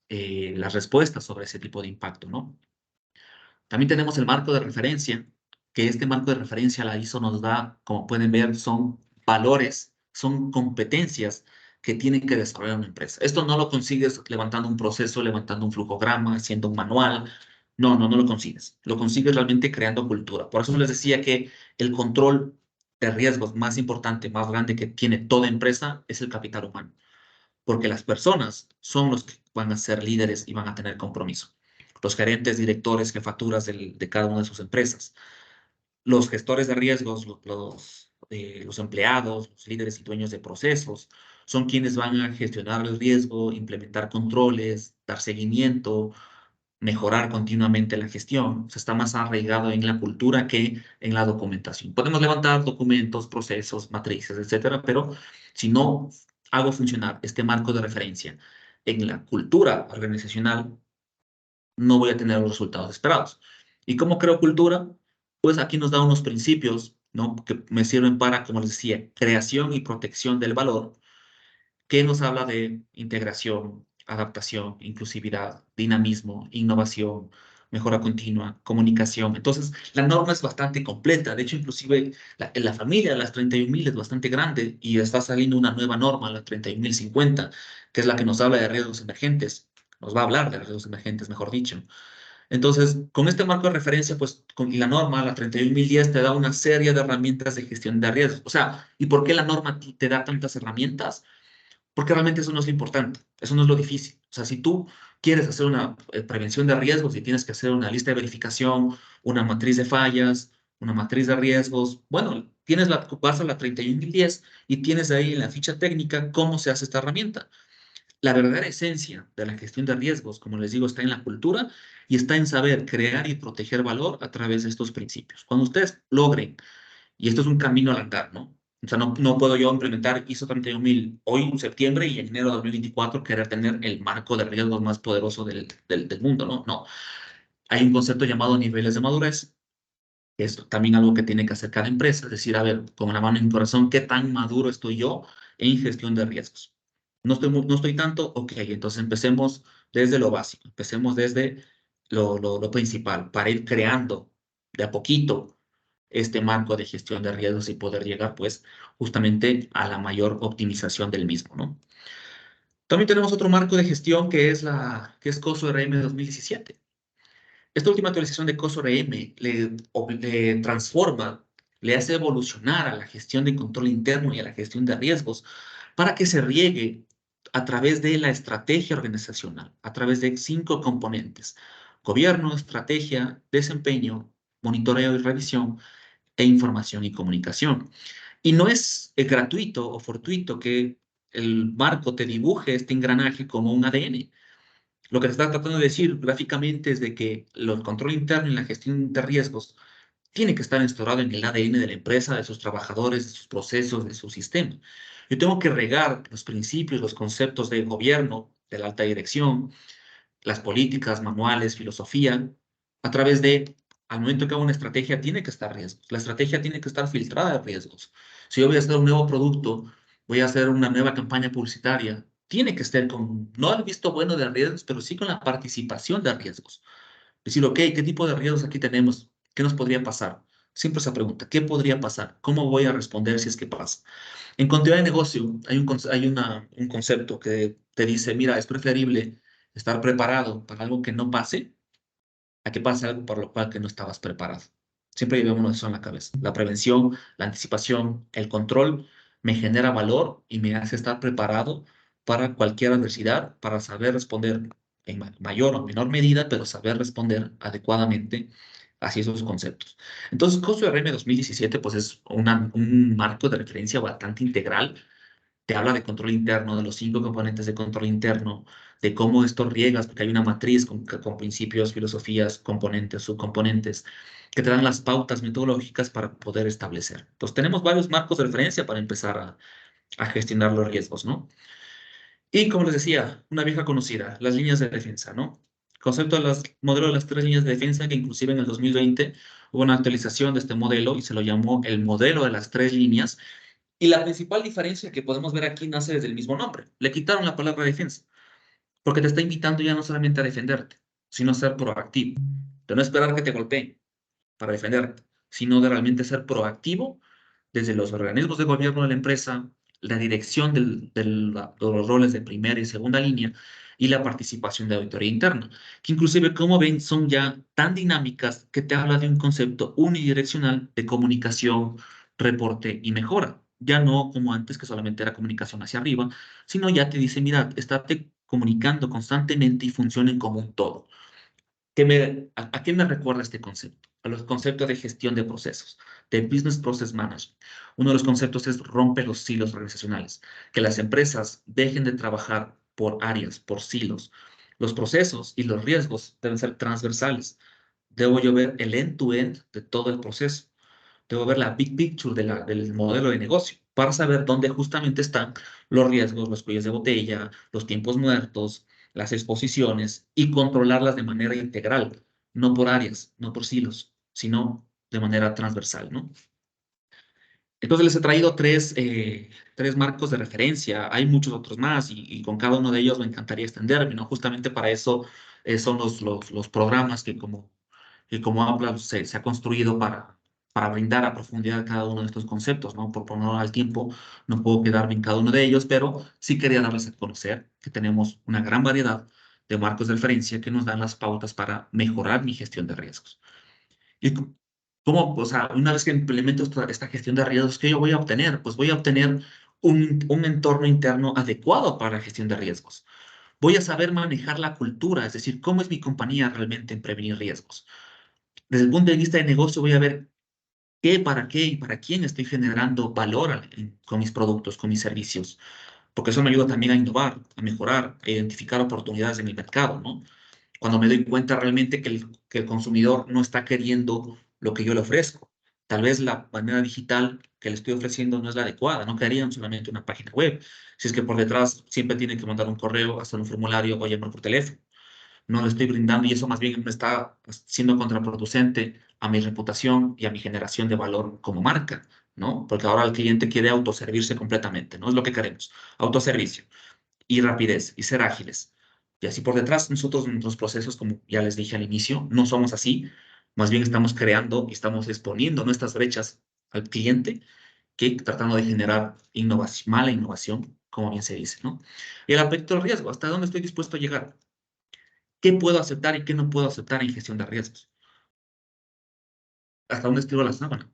las respuestas sobre ese tipo de impacto, ¿no? También tenemos el marco de referencia, que este marco de referencia la ISO nos da, como pueden ver, son valores, son competencias que tienen que desarrollar una empresa. Esto no lo consigues levantando un proceso, levantando un flujograma, haciendo un manual. No lo consigues. Lo consigues realmente creando cultura. Por eso les decía que el control de riesgos más importante, más grande que tiene toda empresa es el capital humano, porque las personas son los que van a ser líderes y van a tener compromiso. Los gerentes, directores, jefaturas de cada una de sus empresas, los gestores de riesgos, los empleados, los líderes y dueños de procesos, son quienes van a gestionar el riesgo, implementar controles, dar seguimiento, mejorar continuamente la gestión. O sea, está más arraigado en la cultura que en la documentación. Podemos levantar documentos, procesos, matrices, etcétera, pero si no hago funcionar este marco de referencia en la cultura organizacional, no voy a tener los resultados esperados. ¿Y cómo creo cultura? Pues aquí nos da unos principios, ¿no? Que me sirven para, como les decía, creación y protección del valor, que nos habla de integración, adaptación, inclusividad, dinamismo, innovación, mejora continua, comunicación. Entonces, la norma es bastante completa. De hecho, inclusive la familia de las 31.000 es bastante grande y está saliendo una nueva norma, la 31.050, que es la que nos habla de riesgos emergentes. Nos va a hablar de riesgos emergentes, mejor dicho. Entonces, con este marco de referencia, pues, y la norma, la 31.010, te da una serie de herramientas de gestión de riesgos. O sea, ¿y por qué la norma te da tantas herramientas? Porque realmente eso no es lo importante, eso no es lo difícil. O sea, si tú quieres hacer una prevención de riesgos y tienes que hacer una lista de verificación, una matriz de fallas, una matriz de riesgos, bueno, vas a la 31.010 y tienes ahí en la ficha técnica cómo se hace esta herramienta. La verdadera esencia de la gestión de riesgos, como les digo, está en la cultura y está en saber crear y proteger valor a través de estos principios. Cuando ustedes logren, y esto es un camino al andar, ¿no? O sea, no puedo yo implementar ISO 31000 hoy en septiembre y en enero de 2024 querer tener el marco de riesgos más poderoso del mundo, ¿no? No. Hay un concepto llamado niveles de madurez, que es también algo que tiene que hacer cada empresa, es decir, a ver, con la mano en el corazón, ¿qué tan maduro estoy yo en gestión de riesgos? No estoy tanto, ok, entonces empecemos desde lo básico, empecemos desde lo principal, para ir creando de a poquito este marco de gestión de riesgos y poder llegar, pues, justamente a la mayor optimización del mismo, ¿no? También tenemos otro marco de gestión que es COSO RM 2017. Esta última actualización de COSO RM le transforma, le hace evolucionar a la gestión de control interno y a la gestión de riesgos para que se riegue a través de la estrategia organizacional, a través de 5 componentes: gobierno, estrategia, desempeño, monitoreo y revisión, e información y comunicación. Y no es gratuito o fortuito que el marco te dibuje este engranaje como un ADN. Lo que te está tratando de decir gráficamente es de que el control interno y la gestión de riesgos tiene que estar instaurado en el ADN de la empresa, de sus trabajadores, de sus procesos, de su sistema. Yo tengo que regar los principios, los conceptos de gobierno, de la alta dirección, las políticas, manuales, filosofía, a través de, al momento que hago una estrategia, tiene que estar riesgos. La estrategia tiene que estar filtrada de riesgos. Si yo voy a hacer un nuevo producto, voy a hacer una nueva campaña publicitaria, tiene que estar con, no el visto bueno de riesgos, pero sí con la participación de riesgos. Decir, ok, ¿qué tipo de riesgos aquí tenemos? ¿Qué nos podría pasar? Siempre esa pregunta, ¿qué podría pasar? ¿Cómo voy a responder si es que pasa? En continuidad de negocio hay un concepto que te dice, mira, es preferible estar preparado para algo que no pase a que pase algo para lo cual que no estabas preparado. Siempre llevamos eso en la cabeza. La prevención, la anticipación, el control me genera valor y me hace estar preparado para cualquier adversidad, para saber responder en mayor o menor medida, pero saber responder adecuadamente hacia esos conceptos. Entonces, COSO-RM 2017 pues es un marco de referencia bastante integral. Te habla de control interno, de los 5 componentes de control interno, de cómo esto riegas, porque hay una matriz con principios, filosofías, componentes, subcomponentes, que te dan las pautas metodológicas para poder establecer. Entonces, tenemos varios marcos de referencia para empezar a gestionar los riesgos, ¿no? Y como les decía, una vieja conocida, las líneas de defensa, ¿no? Concepto de modelo de las 3 líneas de defensa, que inclusive en el 2020 hubo una actualización de este modelo y se lo llamó el modelo de las 3 líneas. Y la principal diferencia que podemos ver aquí nace desde el mismo nombre. Le quitaron la palabra defensa, porque te está invitando ya no solamente a defenderte, sino a ser proactivo. De no esperar que te golpeen para defenderte, sino de realmente ser proactivo desde los organismos de gobierno de la empresa, la dirección de los roles de primera y segunda línea y la participación de auditoría interna, que inclusive, como ven, son ya tan dinámicas que te habla de un concepto unidireccional de comunicación, reporte y mejora. Ya no como antes, que solamente era comunicación hacia arriba, sino ya te dice, mira, estate comunicando constantemente y funcionen como un todo. ¿A qué me recuerda este concepto? A los conceptos de gestión de procesos, de Business Process Management. Uno de los conceptos es romper los silos organizacionales, que las empresas dejen de trabajar por áreas, por silos. Los procesos y los riesgos deben ser transversales. Debo yo ver el end-to-end de todo el proceso. Debo ver la big picture del modelo de negocio para saber dónde justamente están los riesgos, los cuellos de botella, los tiempos muertos, las exposiciones y controlarlas de manera integral, no por áreas, no por silos, sino de manera transversal, ¿no? Entonces les he traído tres marcos de referencia. Hay muchos otros más y con cada uno de ellos me encantaría extenderme, ¿no? Justamente para eso son los programas que como Apple se ha construido para brindar a profundidad cada uno de estos conceptos, ¿no? Por ponerlo al tiempo, no puedo quedarme en cada uno de ellos, pero sí quería darles a conocer que tenemos una gran variedad de marcos de referencia que nos dan las pautas para mejorar mi gestión de riesgos. ¿Y cómo, o sea, una vez que implemento esta gestión de riesgos, qué yo voy a obtener? Pues voy a obtener un entorno interno adecuado para la gestión de riesgos. Voy a saber manejar la cultura, es decir, cómo es mi compañía realmente en prevenir riesgos. Desde el punto de vista de negocio, voy a ver para qué y para quién estoy generando valor con mis productos, con mis servicios, porque eso me ayuda también a innovar, a mejorar, a identificar oportunidades en el mercado, ¿no? Cuando me doy cuenta realmente que el consumidor no está queriendo lo que yo le ofrezco. Tal vez la manera digital que le estoy ofreciendo no es la adecuada, no querían solamente una página web. Si es que por detrás siempre tiene que mandar un correo, hacer un formulario o llamar por teléfono. No le estoy brindando y eso más bien me está siendo contraproducente a mi reputación y a mi generación de valor como marca, ¿no? Porque ahora el cliente quiere autoservirse completamente, no es lo que queremos. Autoservicio y rapidez y ser ágiles. Y así por detrás, nosotros en nuestros procesos, como ya les dije al inicio, no somos así. Más bien estamos creando y estamos exponiendo nuestras brechas al cliente que tratando de generar innovación, mala innovación, como bien se dice, ¿no? Y el aspecto del riesgo, ¿hasta dónde estoy dispuesto a llegar? ¿Qué puedo aceptar y qué no puedo aceptar en gestión de riesgos? ¿Hasta dónde estiro la sábana?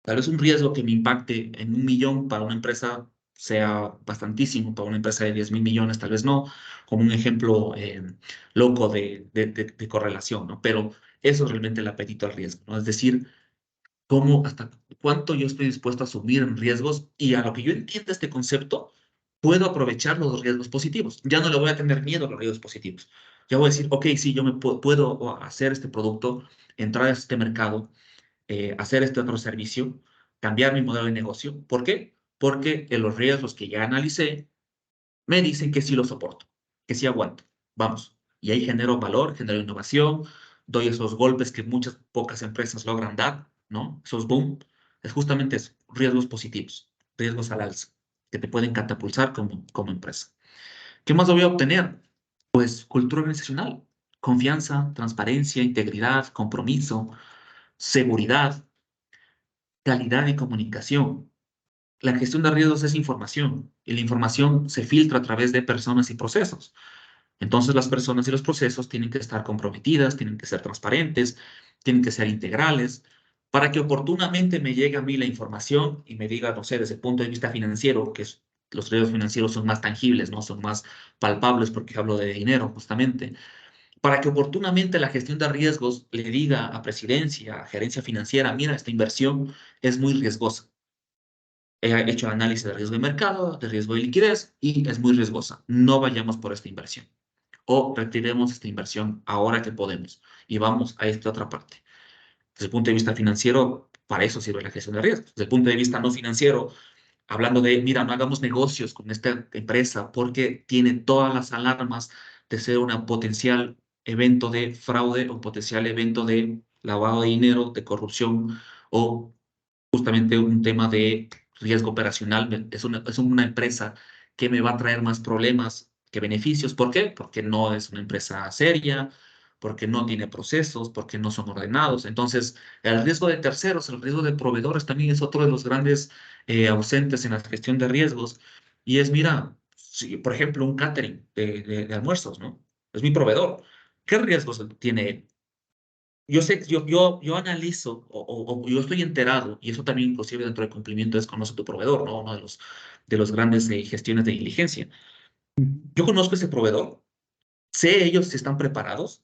Tal vez un riesgo que me impacte en 1 millón para una empresa sea bastantísimo, para una empresa de 10.000 millones tal vez no, como un ejemplo loco de correlación, ¿no? Pero eso es realmente el apetito al riesgo, ¿no? Es decir, hasta cuánto yo estoy dispuesto a asumir en riesgos y a lo que yo entienda este concepto, puedo aprovechar los riesgos positivos. Ya no le voy a tener miedo a los riesgos positivos. Ya voy a decir, ok, sí, yo puedo hacer este producto, entrar a este mercado, hacer este otro servicio, cambiar mi modelo de negocio. ¿Por qué? Porque los riesgos que ya analicé me dicen que sí lo soporto, que sí aguanto. Vamos. Y ahí genero valor, genero innovación, doy esos golpes que pocas empresas logran dar, ¿no? Esos boom. Es justamente eso, riesgos positivos, riesgos al alza, que te pueden catapultar como empresa. ¿Qué más voy a obtener? Pues cultura organizacional, confianza, transparencia, integridad, compromiso, seguridad, calidad y comunicación. La gestión de riesgos es información y la información se filtra a través de personas y procesos. Entonces las personas y los procesos tienen que estar comprometidas, tienen que ser transparentes, tienen que ser integrales, para que oportunamente me llegue a mí la información y me diga, no sé, desde el punto de vista financiero, que es los riesgos financieros son más tangibles, ¿no? Son más palpables porque hablo de dinero, justamente. Para que oportunamente la gestión de riesgos le diga a presidencia, a gerencia financiera, mira, esta inversión es muy riesgosa. He hecho análisis de riesgo de mercado, de riesgo de liquidez y es muy riesgosa. No vayamos por esta inversión. O retiremos esta inversión ahora que podemos y vamos a esta otra parte. Desde el punto de vista financiero, para eso sirve la gestión de riesgos. Desde el punto de vista no financiero, hablando de, mira, no hagamos negocios con esta empresa porque tiene todas las alarmas de ser un potencial evento de fraude o potencial evento de lavado de dinero, de corrupción o justamente un tema de riesgo operacional. Es una empresa que me va a traer más problemas que beneficios. ¿Por qué? Porque no es una empresa seria, porque no tiene procesos, porque no son ordenados. Entonces, el riesgo de terceros, el riesgo de proveedores también es otro de los grandes ausentes en la gestión de riesgos. Y es, mira, si, por ejemplo, un catering de almuerzos, ¿no? Es mi proveedor. ¿Qué riesgos tiene él? Yo sé, yo analizo o yo estoy enterado, y eso también inclusive dentro del cumplimiento es conoce tu proveedor, ¿no? Uno de los grandes gestiones de diligencia. Yo conozco ese proveedor, sé ellos si están preparados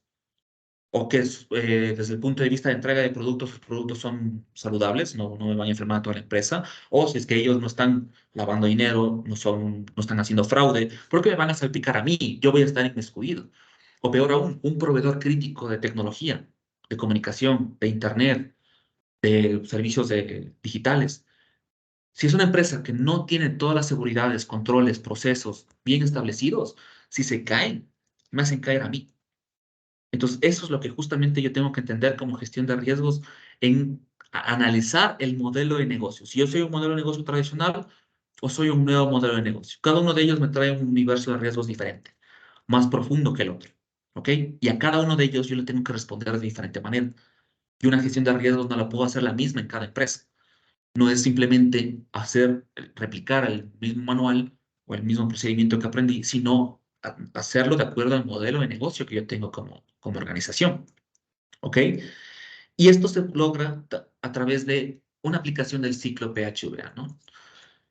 o que desde el punto de vista de entrega de productos, sus productos son saludables, no me van a enfermar a toda la empresa, o si es que ellos no están lavando dinero, no están haciendo fraude, porque me van a salpicar a mí, yo voy a estar inmiscuido. O peor aún, un proveedor crítico de tecnología, de comunicación, de internet, de servicios digitales. Si es una empresa que no tiene todas las seguridades, controles, procesos bien establecidos, si se caen, me hacen caer a mí. Entonces, eso es lo que justamente yo tengo que entender como gestión de riesgos en analizar el modelo de negocio. Si yo soy un modelo de negocio tradicional o soy un nuevo modelo de negocio. Cada uno de ellos me trae un universo de riesgos diferente, más profundo que el otro. ¿Ok? Y a cada uno de ellos yo le tengo que responder de diferente manera. Y una gestión de riesgos no la puedo hacer la misma en cada empresa. No es simplemente replicar el mismo manual o el mismo procedimiento que aprendí, sino hacerlo de acuerdo al modelo de negocio que yo tengo como organización. ¿Ok? Y esto se logra a través de una aplicación del ciclo PHVA, ¿no?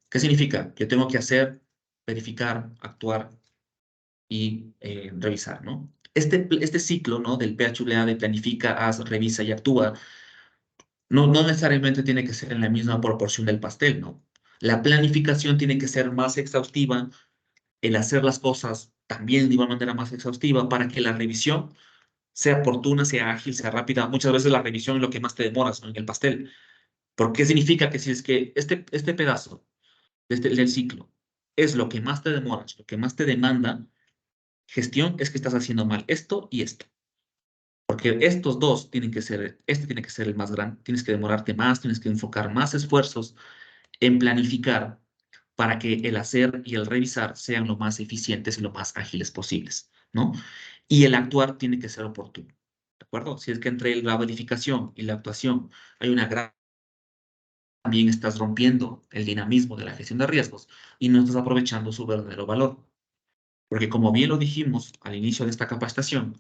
¿Qué significa? Yo tengo que hacer, verificar, actuar y revisar, ¿no? Este ciclo, ¿no? Del PHVA de planifica, haz, revisa y actúa no necesariamente tiene que ser en la misma proporción del pastel, ¿no? La planificación tiene que ser más exhaustiva, el hacer las cosas también de igual manera más exhaustiva para que la revisión sea oportuna, sea ágil, sea rápida. Muchas veces la revisión es lo que más te demoras, ¿no? En el pastel. ¿Por qué significa que si es que este pedazo del ciclo es lo que más te demoras, lo que más te demanda, gestión es que estás haciendo mal esto y esto? Porque estos dos tienen que ser, este tiene que ser el más grande, tienes que demorarte más, tienes que enfocar más esfuerzos en planificar para que el hacer y el revisar sean lo más eficientes y lo más ágiles posibles, ¿no? Y el actuar tiene que ser oportuno, ¿de acuerdo? Si es que entre la verificación y la actuación hay una gran... también estás rompiendo el dinamismo de la gestión de riesgos y no estás aprovechando su verdadero valor. Porque como bien lo dijimos al inicio de esta capacitación,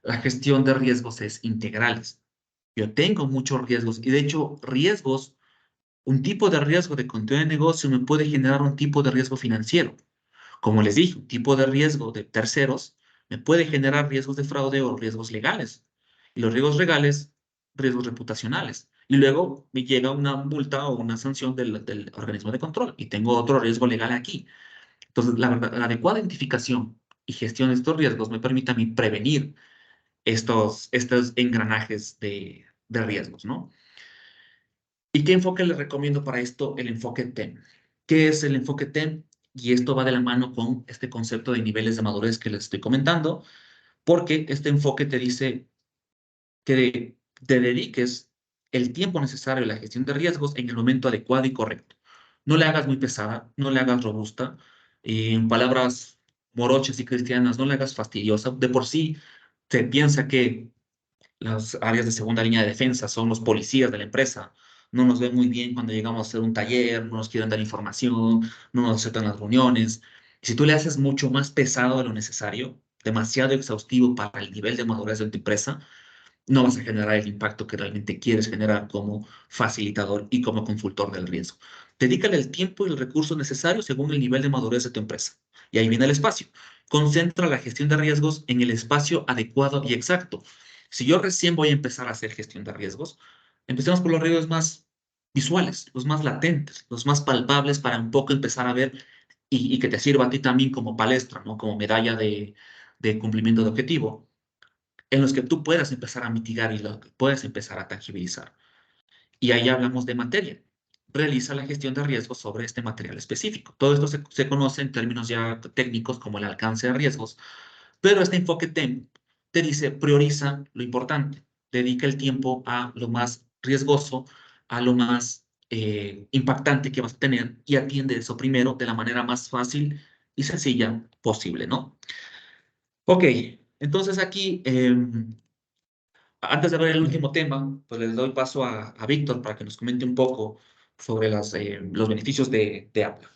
la gestión de riesgos es integrales. Yo tengo muchos riesgos y de hecho riesgos, un tipo de riesgo de continuidad de negocio me puede generar un tipo de riesgo financiero. Como les dije, un tipo de riesgo de terceros me puede generar riesgos de fraude o riesgos legales. Y los riesgos legales, riesgos reputacionales. Y luego me llega una multa o una sanción del organismo de control y tengo otro riesgo legal aquí. Entonces, la adecuada identificación y gestión de estos riesgos me permite a mí prevenir estos engranajes de riesgos, ¿no? ¿Y qué enfoque les recomiendo para esto? El enfoque TEM. ¿Qué es el enfoque TEM? Y esto va de la mano con este concepto de niveles de madurez que les estoy comentando, porque este enfoque te dice que te dediques el tiempo necesario a la gestión de riesgos en el momento adecuado y correcto. No le hagas muy pesada, no le hagas robusta, en palabras morochas y cristianas, no le hagas fastidiosa. De por sí se piensa que las áreas de segunda línea de defensa son los policías de la empresa. No nos ven muy bien cuando llegamos a hacer un taller, no nos quieren dar información, no nos aceptan las reuniones. Y si tú le haces mucho más pesado de lo necesario, demasiado exhaustivo para el nivel de madurez de tu empresa, no vas a generar el impacto que realmente quieres generar como facilitador y como consultor del riesgo. Dedícale el tiempo y el recurso necesario según el nivel de madurez de tu empresa. Y ahí viene el espacio. Concentra la gestión de riesgos en el espacio adecuado y exacto. Si yo recién voy a empezar a hacer gestión de riesgos, empecemos por los riesgos más visuales, los más latentes, los más palpables para un poco empezar a ver y que te sirva a ti también como palestra, ¿no? Como medalla de cumplimiento de objetivo, en los que tú puedas empezar a mitigar y lo que puedas empezar a tangibilizar. Y ahí hablamos de materia. Realiza la gestión de riesgos sobre este material específico. Todo esto se conoce en términos ya técnicos como el alcance de riesgos, pero este enfoque TEM te dice prioriza lo importante, dedica el tiempo a lo más riesgoso, a lo más impactante que vas a tener y atiende eso primero de la manera más fácil y sencilla posible, ¿no? Ok, entonces aquí, antes de ver el último tema, pues les doy paso a Víctor para que nos comente un poco sobre los beneficios de Apple.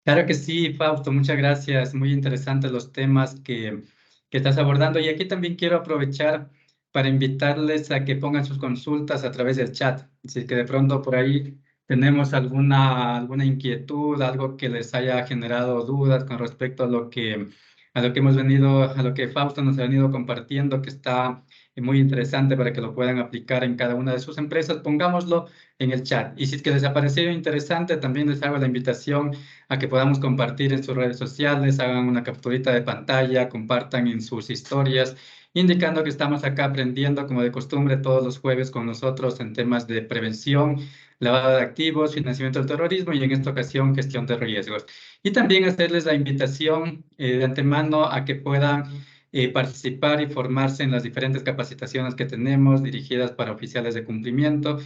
Claro que sí, Fausto, muchas gracias. Muy interesantes los temas que estás abordando. Y aquí también quiero aprovechar para invitarles a que pongan sus consultas a través del chat. Si es que de pronto por ahí tenemos alguna inquietud, algo que les haya generado dudas con respecto a lo que hemos venido, a lo que Fausto nos ha venido compartiendo, que está muy interesante para que lo puedan aplicar en cada una de sus empresas, pongámoslo en el chat. Y si es que les ha parecido interesante, también les hago la invitación a que podamos compartir en sus redes sociales, hagan una capturita de pantalla, compartan en sus historias, indicando que estamos acá aprendiendo como de costumbre todos los jueves con nosotros en temas de prevención, lavado de activos, financiamiento del terrorismo y en esta ocasión gestión de riesgos. Y también hacerles la invitación de antemano a que puedan participar y formarse en las diferentes capacitaciones que tenemos dirigidas para oficiales de cumplimiento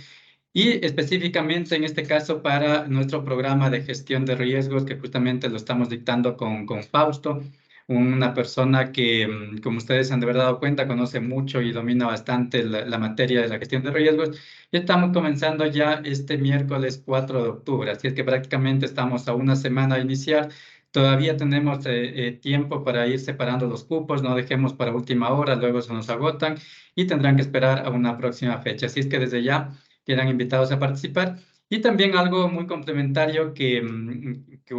y específicamente en este caso para nuestro programa de gestión de riesgos que justamente lo estamos dictando con Fausto, una persona que, como ustedes han de haber dado cuenta, conoce mucho y domina bastante la materia de la gestión de riesgos. Y estamos comenzando ya este miércoles 4 de octubre, así es que prácticamente estamos a una semana de iniciar. Todavía tenemos tiempo para ir separando los cupos, no dejemos para última hora, luego se nos agotan y tendrán que esperar a una próxima fecha. Así es que desde ya quedan invitados a participar. Y también algo muy complementario que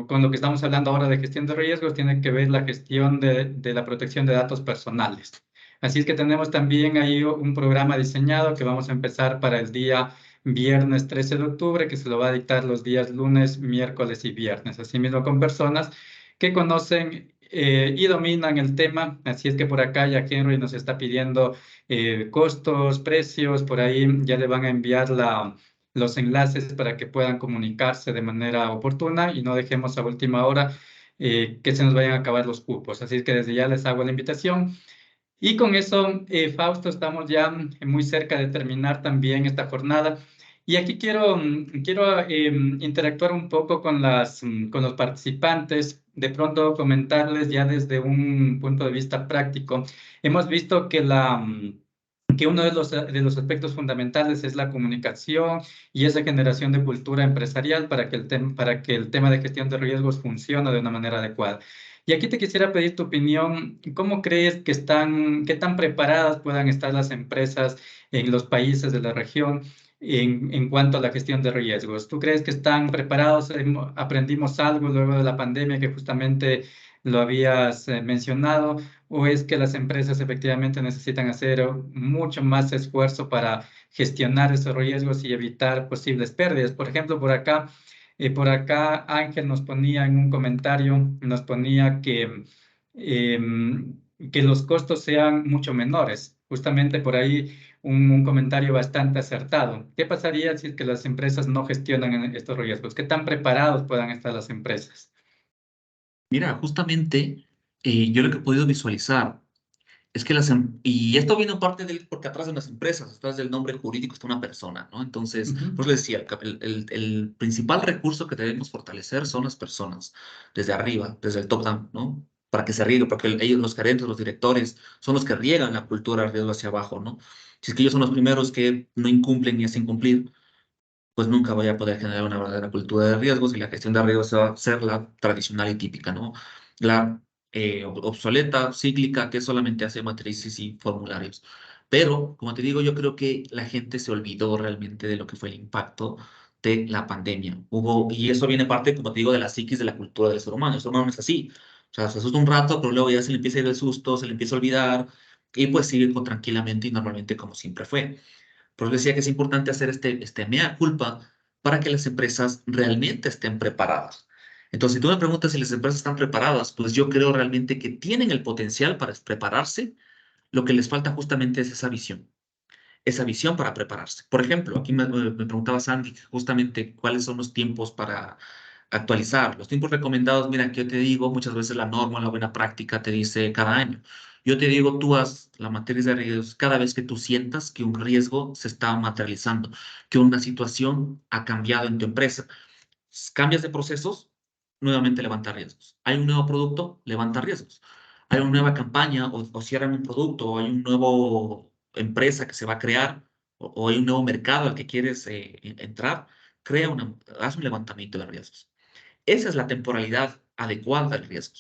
con lo que estamos hablando ahora de gestión de riesgos tiene que ver la gestión de la protección de datos personales. Así es que tenemos también ahí un programa diseñado que vamos a empezar para el día viernes 13 de octubre, que se lo va a dictar los días lunes, miércoles y viernes. Asimismo con personas que conocen y dominan el tema. Así es que por acá ya Henry nos está pidiendo costos, precios, por ahí ya le van a enviar los enlaces para que puedan comunicarse de manera oportuna y no dejemos a última hora que se nos vayan a acabar los cupos. Así es que desde ya les hago la invitación. Y con eso, Fausto, estamos ya muy cerca de terminar también esta jornada. Y aquí quiero interactuar un poco con los participantes, de pronto comentarles ya desde un punto de vista práctico. Hemos visto que uno de los aspectos fundamentales es la comunicación y esa generación de cultura empresarial para que el tema de gestión de riesgos funcione de una manera adecuada. Y aquí te quisiera pedir tu opinión. ¿Cómo crees qué tan preparadas puedan estar las empresas en los países de la región en cuanto a la gestión de riesgos? ¿Tú crees que están preparados? ¿Aprendimos algo luego de la pandemia que justamente lo habías mencionado? ¿O es que las empresas efectivamente necesitan hacer mucho más esfuerzo para gestionar esos riesgos y evitar posibles pérdidas? Por ejemplo, por acá Ángel nos ponía en un comentario, nos ponía que los costos sean mucho menores. Justamente por ahí un comentario bastante acertado. ¿Qué pasaría si es que las empresas no gestionan estos riesgos? ¿Qué tan preparados puedan estar las empresas? Mira, justamente yo lo que he podido visualizar es que y esto viene en parte porque atrás de las empresas, atrás del nombre jurídico está una persona, ¿no? Entonces, Ujú. pues les decía, el principal recurso que debemos fortalecer son las personas, desde arriba, desde el top down, ¿no? Para que se riegue, porque ellos, los gerentes, los directores, son los que riegan la cultura de riesgo hacia abajo, ¿no? Si es que ellos son los primeros que no incumplen ni hacen cumplir, pues nunca voy a poder generar una verdadera cultura de riesgos y la gestión de riesgos va a ser la tradicional y típica, ¿no? La obsoleta, cíclica, que solamente hace matrices y formularios. Pero, como te digo, yo creo que la gente se olvidó realmente de lo que fue el impacto de la pandemia. Y eso viene parte, como te digo, de la psiquis, de la cultura del ser humano. El ser humano no es así. O sea, se asusta un rato, pero luego ya se le empieza a ir el susto, se le empieza a olvidar y pues sigue tranquilamente y normalmente como siempre fue. Por eso decía que es importante hacer este mea culpa para que las empresas realmente estén preparadas. Entonces, si tú me preguntas si las empresas están preparadas, pues yo creo realmente que tienen el potencial para prepararse. Lo que les falta justamente es esa visión para prepararse. Por ejemplo, aquí me preguntaba Sandy justamente cuáles son los tiempos para actualizar. Los tiempos recomendados, mira, que yo te digo, muchas veces la norma, la buena práctica te dice cada año. Yo te digo, tú haz la materia de riesgos cada vez que tú sientas que un riesgo se está materializando, que una situación ha cambiado en tu empresa. Cambias de procesos, nuevamente levanta riesgos. Hay un nuevo producto, levanta riesgos. Hay una nueva campaña o cierran un producto o hay una nueva empresa que se va a crear o hay un nuevo mercado al que quieres entrar, haz un levantamiento de riesgos. Esa es la temporalidad adecuada del riesgo.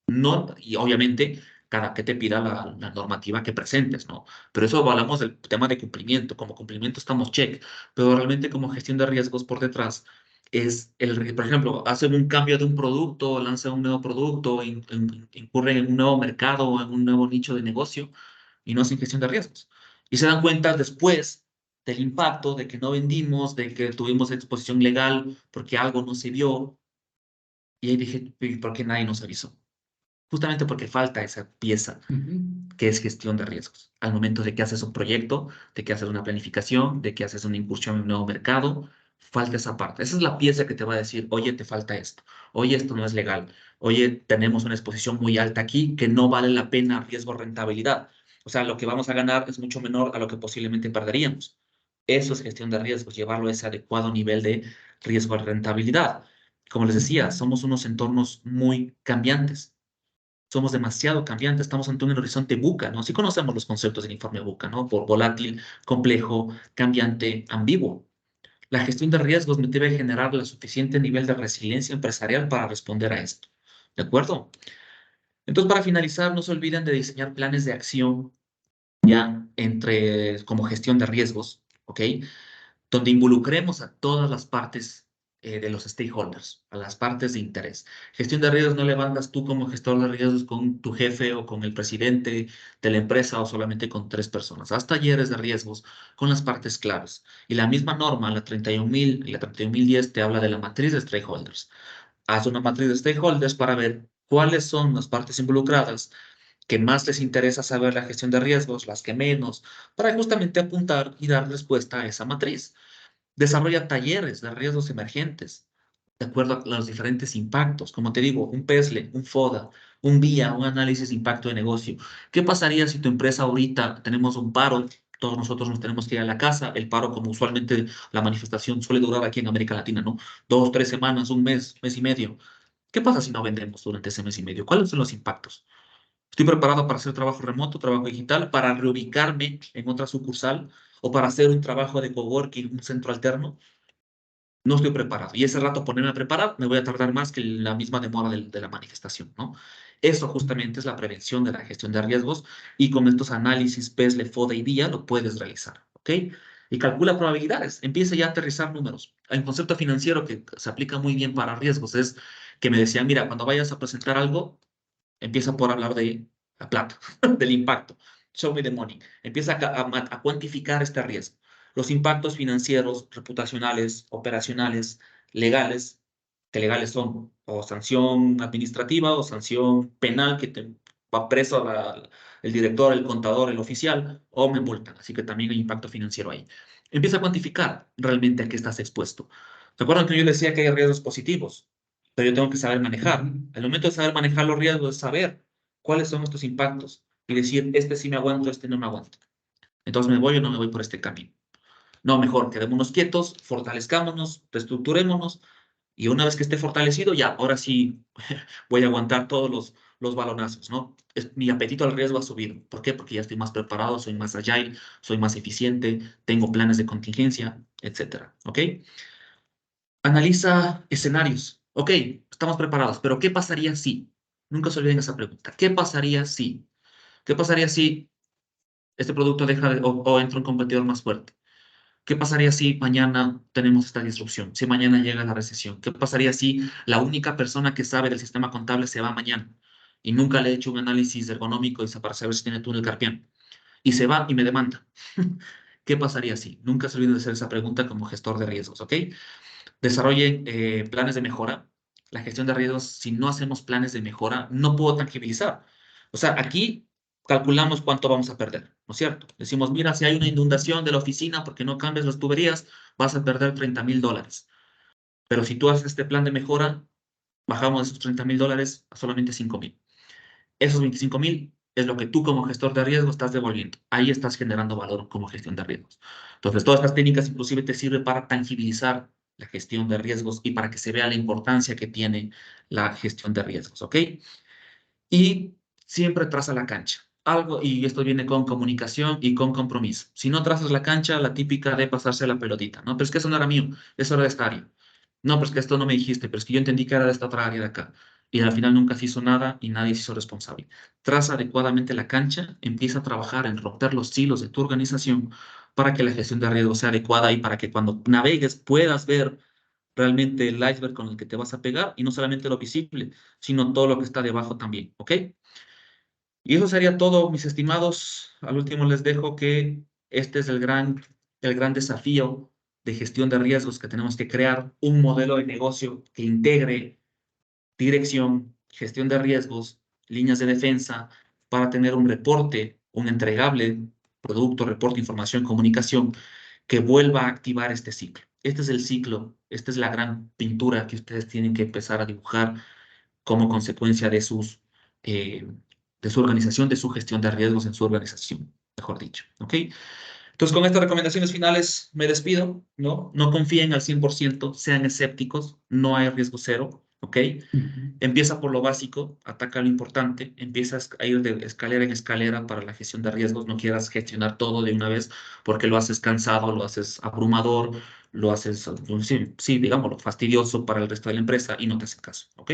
No, y obviamente, cada que te pida la normativa que presentes, ¿no? Pero eso hablamos del tema de cumplimiento. Como cumplimiento estamos check, pero realmente como gestión de riesgos por detrás por ejemplo, hacen un cambio de un producto, lanzan un nuevo producto, incurren en un nuevo mercado o en un nuevo nicho de negocio y no hacen gestión de riesgos. Y se dan cuenta después del impacto de que no vendimos, de que tuvimos exposición legal porque algo no se vio. Y ahí dije, "¿Y por qué nadie nos avisó?". Justamente porque falta esa pieza que es gestión de riesgos. Al momento de que haces un proyecto, de que haces una planificación, de que haces una incursión en un nuevo mercado, falta esa parte. Esa es la pieza que te va a decir, oye, te falta esto, oye, esto no es legal, oye, tenemos una exposición muy alta aquí que no vale la pena riesgo-rentabilidad. O sea, lo que vamos a ganar es mucho menor a lo que posiblemente perderíamos. Eso es gestión de riesgos, llevarlo a ese adecuado nivel de riesgo-rentabilidad. Como les decía, somos unos entornos muy cambiantes. Somos demasiado cambiantes, estamos ante un horizonte VUCA, ¿no? Sí conocemos los conceptos del informe VUCA, ¿no? Por volátil, complejo, cambiante, ambiguo. La gestión de riesgos debe generar el suficiente nivel de resiliencia empresarial para responder a esto. ¿De acuerdo? Entonces, para finalizar, no se olviden de diseñar planes de acción ya como gestión de riesgos, ¿ok? Donde involucremos a todas las partes de los stakeholders, a las partes de interés. Gestión de riesgos no levantas tú como gestor de riesgos con tu jefe o con el presidente de la empresa o solamente con 3 personas. Haz talleres de riesgos con las partes claves. Y la misma norma, la 31.000 y la 31.010, te habla de la matriz de stakeholders. Haz una matriz de stakeholders para ver cuáles son las partes involucradas que más les interesa saber la gestión de riesgos, las que menos, para justamente apuntar y dar respuesta a esa matriz. Desarrolla talleres de riesgos emergentes de acuerdo a los diferentes impactos. Como te digo, un PESLE, un FODA, un VIA, un análisis de impacto de negocio. ¿Qué pasaría si tu empresa ahorita tenemos un paro? Todos nosotros nos tenemos que ir a la casa. El paro, como usualmente la manifestación suele durar aquí en América Latina, ¿no? 2, 3 semanas, un mes, mes y medio. ¿Qué pasa si no vendemos durante ese mes y medio? ¿Cuáles son los impactos? Estoy preparado para hacer trabajo remoto, trabajo digital, para reubicarme en otra sucursal o para hacer un trabajo de coworking, un centro alterno. No estoy preparado. Y ese rato ponerme a preparar, me voy a tardar más que la misma demora de la manifestación, ¿no? Eso justamente es la prevención de la gestión de riesgos y con estos análisis PESLE, FODA y VIA lo puedes realizar, ¿ok? Y calcula probabilidades, empieza ya a aterrizar números. Hay un concepto financiero que se aplica muy bien para riesgos, es que me decían, mira, cuando vayas a presentar algo, empieza por hablar de la plata, del impacto. Show me the money. Empieza a cuantificar este riesgo. Los impactos financieros, reputacionales, operacionales, legales, que legales son o sanción administrativa o sanción penal que te va preso el director, el contador, el oficial, o me multan. Así que también hay impacto financiero ahí. Empieza a cuantificar realmente a qué estás expuesto. ¿Se acuerdan que yo les decía que hay riesgos positivos? Pero yo tengo que saber manejar. El momento de saber manejar los riesgos es saber cuáles son estos impactos y decir, este sí me aguanto, este no me aguanto. Entonces, ¿me voy o no me voy por este camino? No, mejor, quedémonos quietos, fortalezcámonos, reestructurémonos y una vez que esté fortalecido, ya, ahora sí voy a aguantar todos los balonazos, ¿no? Mi apetito al riesgo ha subido. ¿Por qué? Porque ya estoy más preparado, soy más agile, soy más eficiente, tengo planes de contingencia, etcétera, ¿ok? Analiza escenarios. Ok, estamos preparados, pero ¿qué pasaría si? Nunca se olviden esa pregunta. ¿Qué pasaría si? ¿Qué pasaría si este producto deja o entra un competidor más fuerte. ¿Qué pasaría si mañana tenemos esta disrupción? Si mañana llega la recesión. ¿Qué pasaría si la única persona que sabe del sistema contable se va mañana y nunca le he hecho un análisis ergonómico para saber si tiene túnel carpiano? Y se va y me demanda. ¿Qué pasaría si? Nunca se olviden de hacer esa pregunta como gestor de riesgos, ¿ok? Desarrolle planes de mejora. La gestión de riesgos, si no hacemos planes de mejora, no puedo tangibilizar. O sea, aquí calculamos cuánto vamos a perder, ¿no es cierto? Decimos, mira, si hay una inundación de la oficina porque no cambias las tuberías, vas a perder $30,000. Pero si tú haces este plan de mejora, bajamos esos $30,000 a solamente 5,000. Esos 25,000 es lo que tú como gestor de riesgo estás devolviendo. Ahí estás generando valor como gestión de riesgos. Entonces, todas estas técnicas inclusive te sirven para tangibilizar la gestión de riesgos y para que se vea la importancia que tiene la gestión de riesgos, ¿ok? Y siempre traza la cancha. Algo, y esto viene con comunicación y con compromiso. Si no trazas la cancha, la típica de pasarse la pelotita, ¿no? Pero es que eso no era mío, eso era de esta área. No, pero es que esto no me dijiste, pero es que yo entendí que era de esta otra área de acá. Y al final nunca se hizo nada y nadie se hizo responsable. Traza adecuadamente la cancha, empieza a trabajar en romper los hilos de tu organización para que la gestión de riesgo sea adecuada y para que cuando navegues puedas ver realmente el iceberg con el que te vas a pegar y no solamente lo visible, sino todo lo que está debajo también, ¿ok? Y eso sería todo, mis estimados. Al último les dejo que este es el gran desafío de gestión de riesgos que tenemos que crear un modelo de negocio que integre dirección, gestión de riesgos, líneas de defensa, para tener un reporte, un entregable, producto, reporte, información, comunicación, que vuelva a activar este ciclo. Este es el ciclo, esta es la gran pintura que ustedes tienen que empezar a dibujar como consecuencia eh, de su organización, de su gestión de riesgos en su organización, mejor dicho. ¿Ok? Entonces, con estas recomendaciones finales me despido, ¿no? No confíen al 100%, sean escépticos, no hay riesgo cero, ¿ok? Empieza por lo básico, ataca lo importante, empiezas a ir de escalera en escalera para la gestión de riesgos, no quieras gestionar todo de una vez porque lo haces cansado, lo haces abrumador, lo haces, sí, digámoslo, fastidioso para el resto de la empresa y no te hacen caso, ¿ok?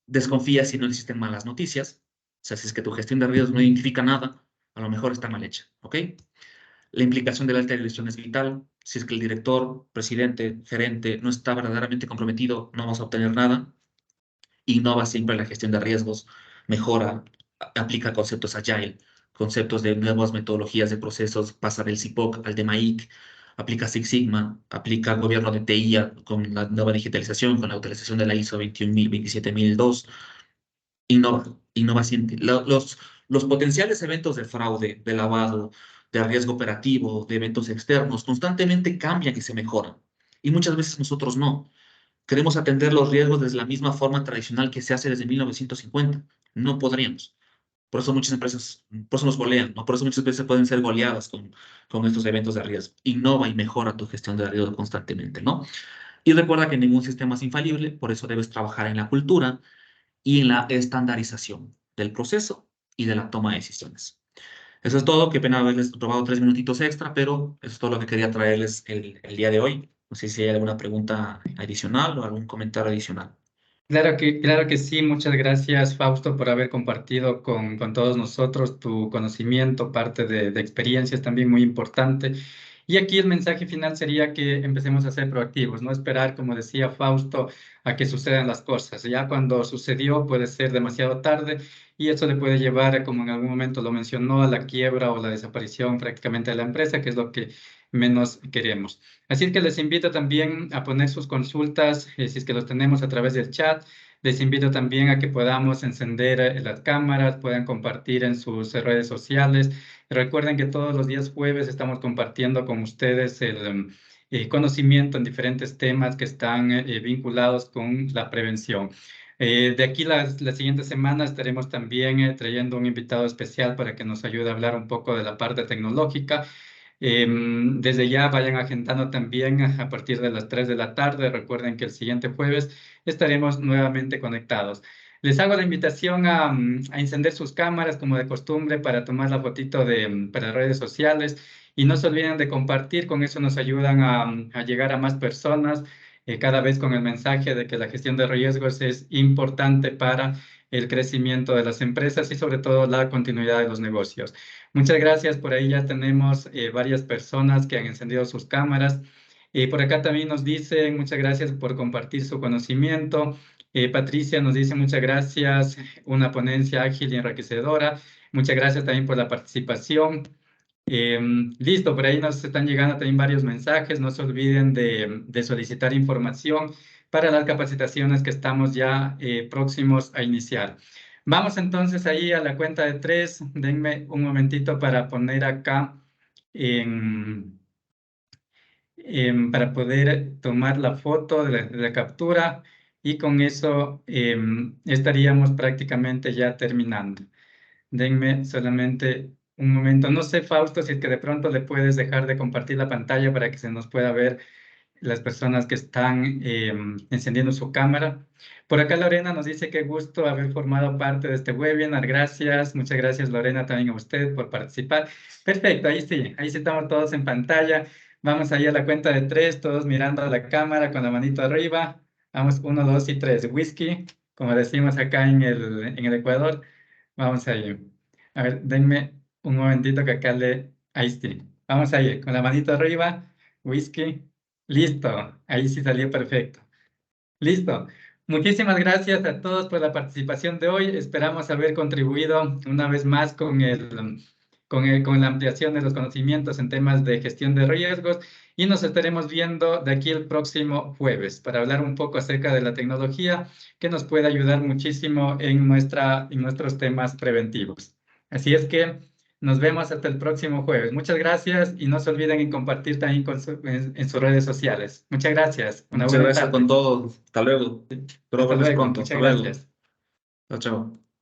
Desconfía si no existen malas noticias, o sea, si es que tu gestión de riesgos no identifica nada, a lo mejor está mal hecha, ¿ok? La implicación de la alta dirección es vital. Si es que el director, presidente, gerente no está verdaderamente comprometido, no vamos a obtener nada. Innova siempre en la gestión de riesgos, mejora, aplica conceptos agile, conceptos de nuevas metodologías de procesos, pasa del CIPOC al de MAIC, aplica Six Sigma, aplica gobierno de TI con la nueva digitalización, con la utilización de la ISO 21000, 27002, innova siempre. Los potenciales eventos de fraude, de lavado, de riesgo operativo, de eventos externos, constantemente cambian y se mejoran. Y muchas veces nosotros no. Queremos atender los riesgos desde la misma forma tradicional que se hace desde 1950. No podríamos. Por eso muchas empresas, por eso nos golean, ¿no? Por eso muchas veces pueden ser goleadas con estos eventos de riesgo. Innova y mejora tu gestión de riesgo constantemente, ¿no? Y recuerda que ningún sistema es infalible, por eso debes trabajar en la cultura y en la estandarización del proceso y de la toma de decisiones. Eso es todo. Qué pena haberles robado 3 minutitos extra, pero eso es todo lo que quería traerles el día de hoy. No sé si hay alguna pregunta adicional o algún comentario adicional. Claro que sí, muchas gracias Fausto por haber compartido con todos nosotros tu conocimiento, parte de experiencias también muy importante. Y aquí el mensaje final sería que empecemos a ser proactivos, no esperar, como decía Fausto, a que sucedan las cosas. Ya cuando sucedió puede ser demasiado tarde y eso le puede llevar, como en algún momento lo mencionó, a la quiebra o la desaparición prácticamente de la empresa, que es lo que menos queremos. Así que les invito también a poner sus consultas, si es que los tenemos a través del chat. Les invito también a que podamos encender las cámaras, puedan compartir en sus redes sociales. Recuerden que todos los días jueves estamos compartiendo con ustedes el conocimiento en diferentes temas que están vinculados con la prevención. De aquí la siguiente semana estaremos también trayendo un invitado especial para que nos ayude a hablar un poco de la parte tecnológica. Desde ya vayan agendando también a partir de las 3 de la tarde. Recuerden que el siguiente jueves estaremos nuevamente conectados. Les hago la invitación a encender sus cámaras como de costumbre para tomar la fotito para redes sociales y no se olviden de compartir, con eso nos ayudan a llegar a más personas cada vez con el mensaje de que la gestión de riesgos es importante para el crecimiento de las empresas y sobre todo la continuidad de los negocios. Muchas gracias. Por ahí ya tenemos varias personas que han encendido sus cámaras. Por acá también nos dicen muchas gracias por compartir su conocimiento. Patricia nos dice muchas gracias, una ponencia ágil y enriquecedora. Muchas gracias también por la participación. Listo, por ahí nos están llegando también varios mensajes. No se olviden de solicitar información para las capacitaciones que estamos ya próximos a iniciar. Vamos entonces ahí a la cuenta de 3. Denme un momentito para poner acá para poder tomar la foto de la captura y con eso estaríamos prácticamente ya terminando. Denme solamente un momento. No sé, Fausto, si es que de pronto le puedes dejar de compartir la pantalla para que se nos pueda ver las personas que están encendiendo su cámara. Por acá Lorena nos dice qué gusto haber formado parte de este webinar. Gracias, muchas gracias Lorena también a usted por participar. Perfecto, ahí sí estamos todos en pantalla. Vamos ahí a la cuenta de 3, todos mirando a la cámara con la manito arriba. Vamos, 1, 2 y 3. Whisky, como decimos acá en el Ecuador. Vamos ahí. A ver, denme un momentito que acá ahí sí. Vamos ahí, con la manito arriba. Whisky. Listo, ahí sí salió perfecto. Listo. Muchísimas gracias a todos por la participación de hoy. Esperamos haber contribuido una vez más con la ampliación de los conocimientos en temas de gestión de riesgos y nos estaremos viendo de aquí el próximo jueves para hablar un poco acerca de la tecnología que nos puede ayudar muchísimo en nuestros temas preventivos. Así es que nos vemos hasta el próximo jueves. Muchas gracias y no se olviden en compartir también en sus redes sociales. Muchas gracias. Muchas gracias con todo. Hasta luego. Espero Hasta verles luego. pronto. Muchas Hasta luego. gracias. Chao, chao.